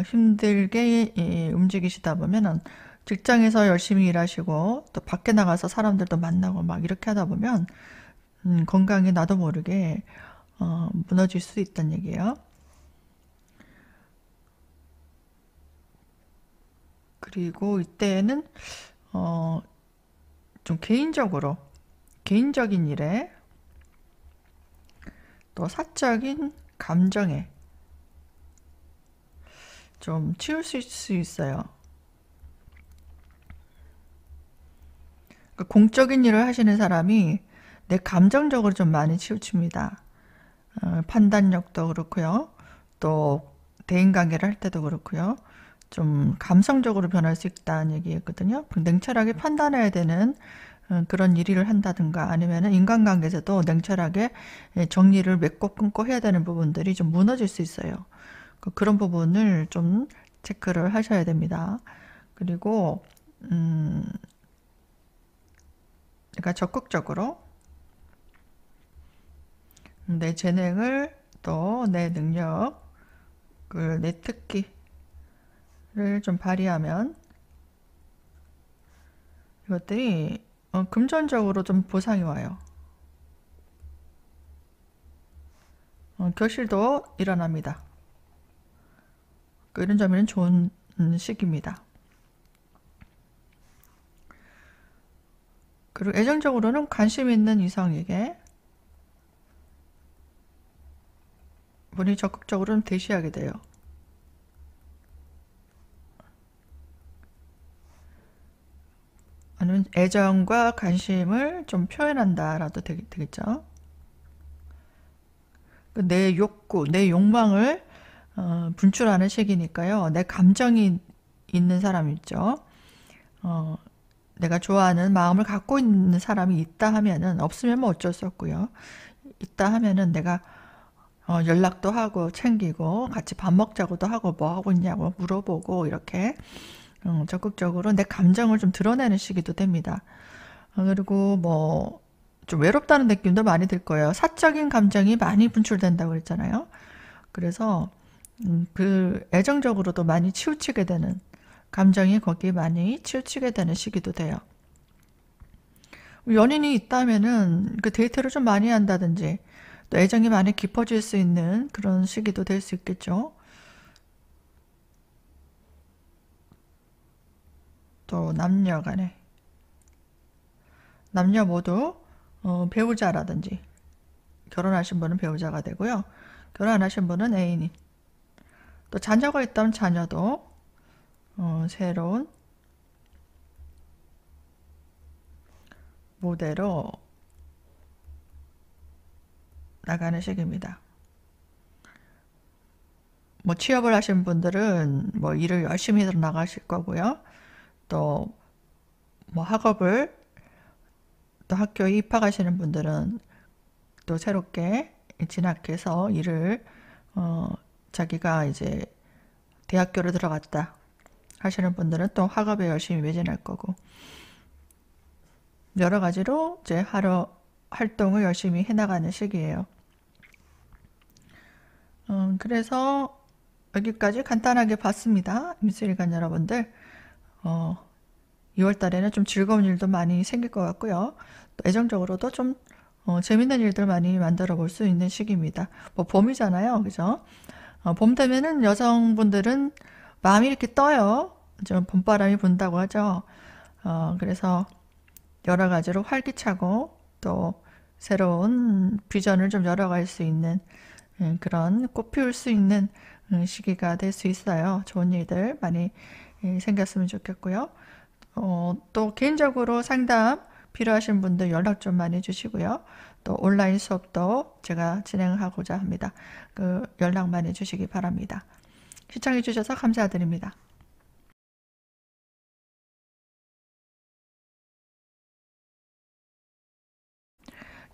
Speaker 1: 힘들게 움직이시다 보면은 직장에서 열심히 일하시고 또 밖에 나가서 사람들도 만나고 막 이렇게 하다 보면 건강이 나도 모르게 무너질 수 있다는 얘기예요. 그리고 이때는 좀 개인적인 일에 또 사적인 감정에 좀 치우칠 수 있어요. 공적인 일을 하시는 사람이 내 감정적으로 좀 많이 치우칩니다. 판단력도 그렇고요. 또 대인관계를 할 때도 그렇고요. 좀 감성적으로 변할 수 있다는 얘기였거든요. 냉철하게 판단해야 되는 그런 일을 한다든가 아니면 인간관계에서도 냉철하게 정리를 맺고 끊고 해야 되는 부분들이 좀 무너질 수 있어요. 그런 부분을 좀 체크를 하셔야 됩니다. 그리고 그러니까 적극적으로 내 재능을 또 내 능력을 내 특기를 좀 발휘하면 이것들이 금전적으로 좀 보상이 와요. 결실도 일어납니다. 이런 점에는 좋은 시기입니다. 그리고 애정적으로는 관심 있는 이성에게 본인이 적극적으로 대시하게 돼요. 아니면 애정과 관심을 좀 표현한다라도 되겠죠. 내 욕구, 내 욕망을 분출하는 시기니까요. 내 감정이 있는 사람 있죠. 내가 좋아하는 마음을 갖고 있는 사람이 있다 하면은, 없으면 뭐 어쩔 수 없고요. 있다 하면은 내가 연락도 하고 챙기고 같이 밥 먹자고도 하고 뭐 하고 있냐고 물어보고 이렇게 적극적으로 내 감정을 좀 드러내는 시기도 됩니다. 그리고 뭐 좀 외롭다는 느낌도 많이 들 거예요. 사적인 감정이 많이 분출된다고 그랬잖아요. 그래서 그 애정적으로도 많이 치우치게 되는, 감정이 거기에 많이 치우치게 되는 시기도 돼요. 연인이 있다면은 그 데이트를 좀 많이 한다든지 또 애정이 많이 깊어질 수 있는 그런 시기도 될 수 있겠죠. 또 남녀 모두 배우자라든지, 결혼하신 분은 배우자가 되고요. 결혼 안 하신 분은 애인이, 또 자녀가 있다면 자녀도 새로운 무대로 나가는 시기입니다. 뭐 취업을 하신 분들은 뭐 일을 열심히 해서 나가실 거고요. 또 뭐 학업을, 또 학교에 입학하시는 분들은 또 새롭게 진학해서 일을 자기가 이제 대학교를 들어갔다 하시는 분들은 또 학업에 열심히 매진할 거고, 여러 가지로 이제 하루 활동을 열심히 해나가는 시기예요. 그래서 여기까지 간단하게 봤습니다. 미술일간 여러분들, 2월 달에는 좀 즐거운 일도 많이 생길 것 같고요. 또 애정적으로도 좀 재밌는 일들 많이 만들어 볼 수 있는 시기입니다. 뭐 봄이잖아요, 그죠? 봄 되면은 여성분들은 마음이 이렇게 떠요. 좀 봄바람이 분다고 하죠. 그래서 여러 가지로 활기차고 또 새로운 비전을 좀 열어갈 수 있는 그런 꽃 피울 수 있는 시기가 될 수 있어요. 좋은 일들 많이 생겼으면 좋겠고요. 또 개인적으로 상담 필요하신 분들 연락 좀 많이 주시고요. 또 온라인 수업도 제가 진행하고자 합니다. 그 연락 많이 주시기 바랍니다. 시청해 주셔서 감사드립니다.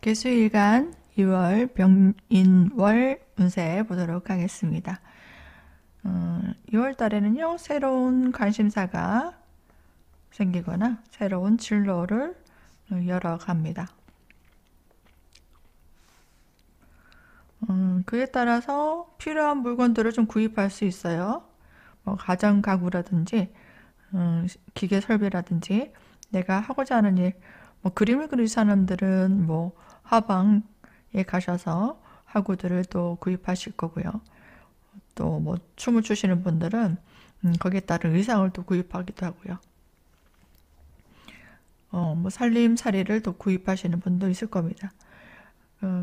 Speaker 1: 개수일간 2월 병인월 운세 보도록 하겠습니다. 2월 달에는요, 새로운 관심사가 생기거나 새로운 진로를 열어갑니다. 그에 따라서 필요한 물건들을 좀 구입할 수 있어요. 뭐 가전 가구라든지 기계 설비라든지 내가 하고자 하는 일, 뭐 그림을 그리는 사람들은 뭐 화방에 가셔서 화구들을 또 구입하실 거고요. 또 뭐 춤을 추시는 분들은 거기에 따른 의상을 또 구입하기도 하고요. 뭐 살림살이를 또 구입하시는 분도 있을 겁니다.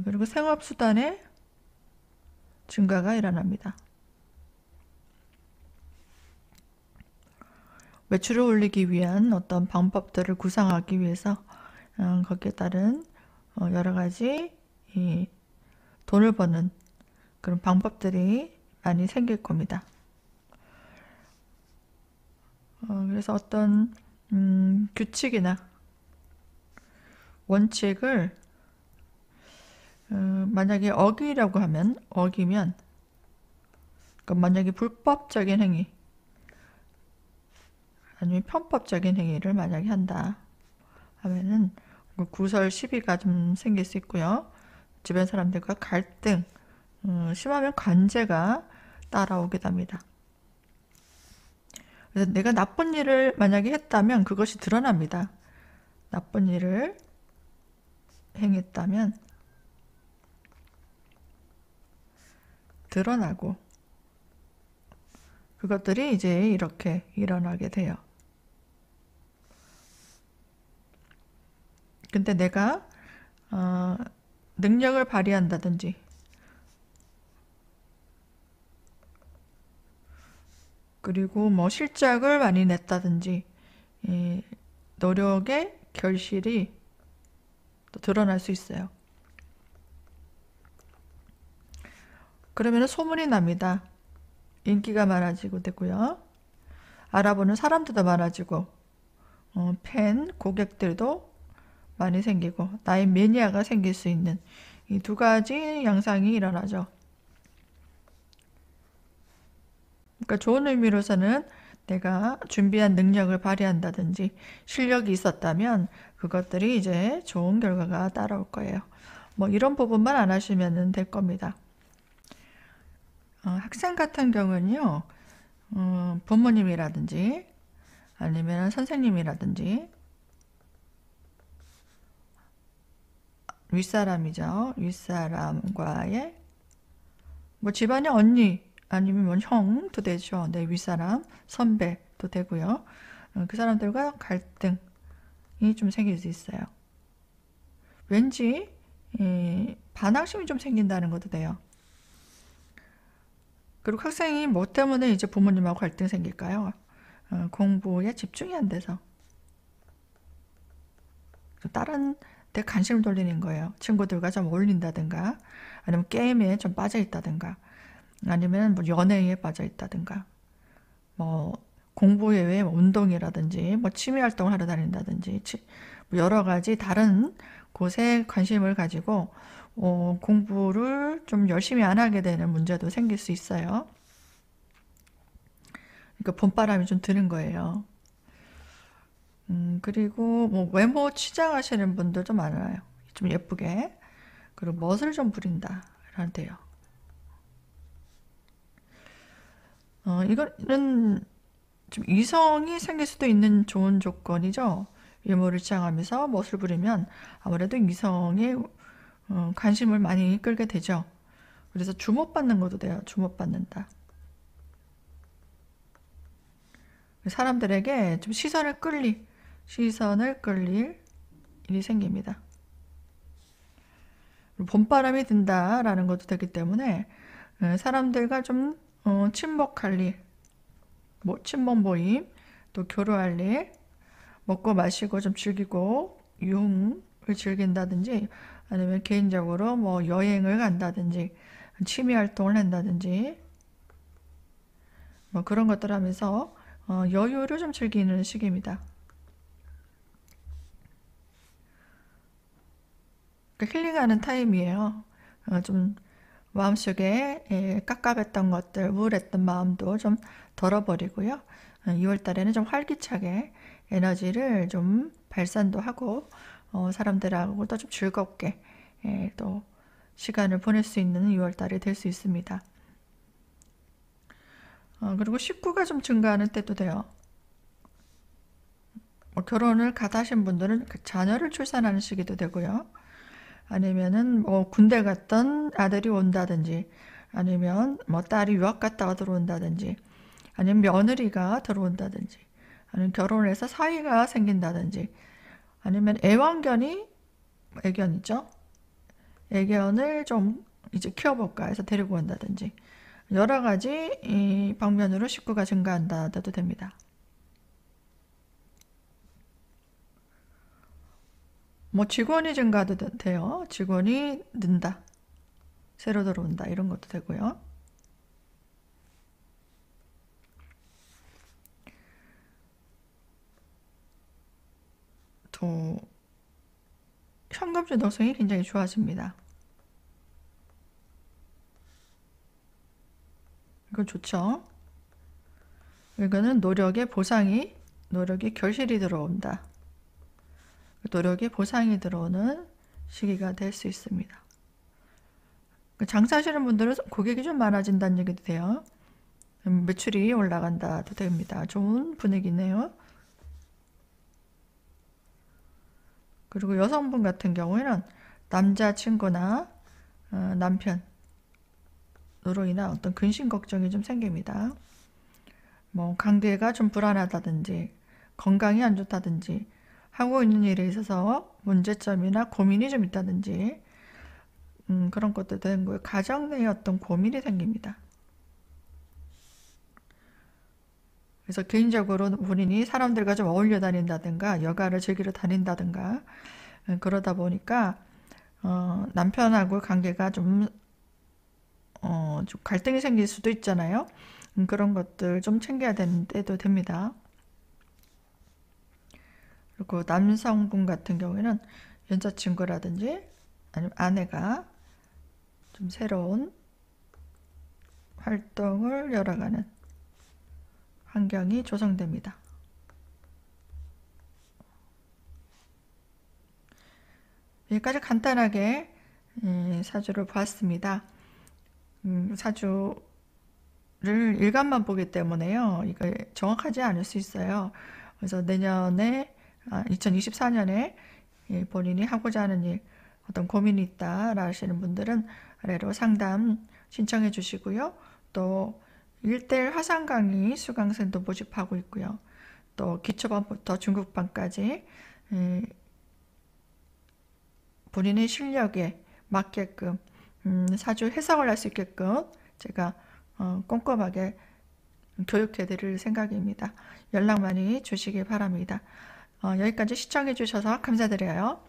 Speaker 1: 그리고 생활수단의 증가가 일어납니다. 매출을 올리기 위한 어떤 방법들을 구상하기 위해서 거기에 따른 여러 가지 돈을 버는 그런 방법들이 많이 생길 겁니다. 그래서 어떤 규칙이나 원칙을 만약에 어기려고 하면 어기면 만약에 불법적인 행위 아니면 편법적인 행위를 만약에 한다 하면은 구설 시비가 좀 생길 수 있고요. 주변 사람들과 갈등, 심하면 관제가 따라오기도 합니다. 그래서 내가 나쁜 일을 만약에 했다면 그것이 드러납니다. 나쁜 일을 행했다면 드러나고 그것들이 이제 이렇게 일어나게 돼요. 근데 내가 능력을 발휘한다든지 그리고 뭐 실적을 많이 냈다든지 노력의 결실이 또 드러날 수 있어요. 그러면 소문이 납니다. 인기가 많아지고 되고요. 알아보는 사람들도 많아지고 팬, 고객들도 많이 생기고 나의 매니아가 생길 수 있는 이 두 가지 양상이 일어나죠. 그러니까 좋은 의미로서는 내가 준비한 능력을 발휘한다든지 실력이 있었다면 그것들이 이제 좋은 결과가 따라올 거예요. 뭐 이런 부분만 안 하시면 될 겁니다. 학생 같은 경우는요, 부모님이라든지 아니면 선생님이라든지 윗사람이죠. 윗사람과의 뭐 집안의 언니 아니면 뭐 형도 되죠. 내 윗사람, 선배도 되고요. 그 사람들과 갈등이 좀 생길 수 있어요. 왠지 반항심이 좀 생긴다는 것도 돼요. 그리고 학생이 뭐 때문에 이제 부모님하고 갈등 생길까요? 공부에 집중이 안 돼서 다른 데 관심을 돌리는 거예요. 친구들과 좀 어울린다든가 아니면 게임에 좀 빠져 있다든가 아니면 뭐 연애에 빠져 있다든가 뭐 공부 외에 뭐 운동이라든지 뭐 취미 활동을 하러 다닌다든지 뭐 여러 가지 다른 곳에 관심을 가지고 공부를 좀 열심히 안 하게 되는 문제도 생길 수 있어요. 그러니까 봄바람이 좀 드는 거예요. 그리고 뭐 외모 치장하시는 분들도 많아요. 좀 예쁘게. 그리고 멋을 좀 부린다. 라는데요. 이거는 좀 이성이 생길 수도 있는 좋은 조건이죠. 외모를 치장하면서 멋을 부리면 아무래도 이성의 관심을 많이 끌게 되죠. 그래서 주목받는 것도 돼요. 주목받는다. 사람들에게 좀 시선을 끌릴 일이 생깁니다. 봄바람이 든다라는 것도 되기 때문에 사람들과 좀 친목할 일, 뭐 친목 모임, 또 교류할 일, 먹고 마시고 좀 즐기고 유흥을 즐긴다든지 아니면 개인적으로 뭐 여행을 간다든지 취미 활동을 한다든지 뭐 그런 것들 하면서 여유를 좀 즐기는 시기입니다. 그러니까 힐링하는 타임이에요. 좀 마음속에 깝깝했던 것들, 우울했던 마음도 좀 덜어버리고요. 2월 달에는 좀 활기차게 에너지를 좀 발산도 하고 사람들하고도 좀 즐겁게 또 시간을 보낼 수 있는 2월 달이 될 수 있습니다. 그리고 식구가 좀 증가하는 때도 돼요. 결혼을 갓 하신 분들은 자녀를 출산하는 시기도 되고요. 아니면은 뭐 군대 갔던 아들이 온다든지 아니면 뭐 딸이 유학 갔다가 들어온다든지 아니면 며느리가 들어온다든지 아니면 결혼해서 사위가 생긴다든지 아니면 애견이죠. 애견을 좀 이제 키워볼까 해서 데리고 온다든지 여러 가지 이 방면으로 식구가 증가한다도 됩니다. 뭐 직원이 증가도 돼요. 직원이 는다. 새로 들어온다. 이런 것도 되고요. 또 현금 주동성이 굉장히 좋아집니다. 이거 좋죠. 이거는 노력의 결실이 들어온다. 노력의 보상이 들어오는 시기가 될 수 있습니다. 장사하시는 분들은 고객이 좀 많아진다는 얘기도 돼요. 매출이 올라간다도 됩니다. 좋은 분위기네요. 그리고 여성분 같은 경우에는 남자친구나 남편으로 인한 어떤 근심 걱정이 좀 생깁니다. 뭐 관계가 좀 불안하다든지 건강이 안 좋다든지 하고 있는 일에 있어서 문제점이나 고민이 좀 있다든지 그런 것도 되는 거예요. 가정 내에 어떤 고민이 생깁니다. 그래서 개인적으로 본인이 사람들과 좀 어울려 다닌다든가 여가를 즐기러 다닌다든가 그러다 보니까 남편하고 관계가 좀 갈등이 생길 수도 있잖아요. 그런 것들 좀 챙겨야 되는 때도 됩니다. 그리고 남성분 같은 경우에는 여자친구라든지 아니면 아내가 좀 새로운 활동을 열어가는 환경이 조성됩니다. 여기까지 간단하게 사주를 보았습니다. 사주를 일간만 보기 때문에요. 이거 정확하지 않을 수 있어요. 그래서 내년에 2024년에 본인이 하고자 하는 일, 어떤 고민이 있다 하시는 분들은 아래로 상담 신청해 주시고요. 또 1대1 화상 강의 수강생도 모집하고 있고요. 또 기초반부터 중급반까지 본인의 실력에 맞게끔 사주 해석을 할 수 있게끔 제가 꼼꼼하게 교육해 드릴 생각입니다. 연락 많이 주시기 바랍니다. 여기까지 시청해 주셔서 감사드려요.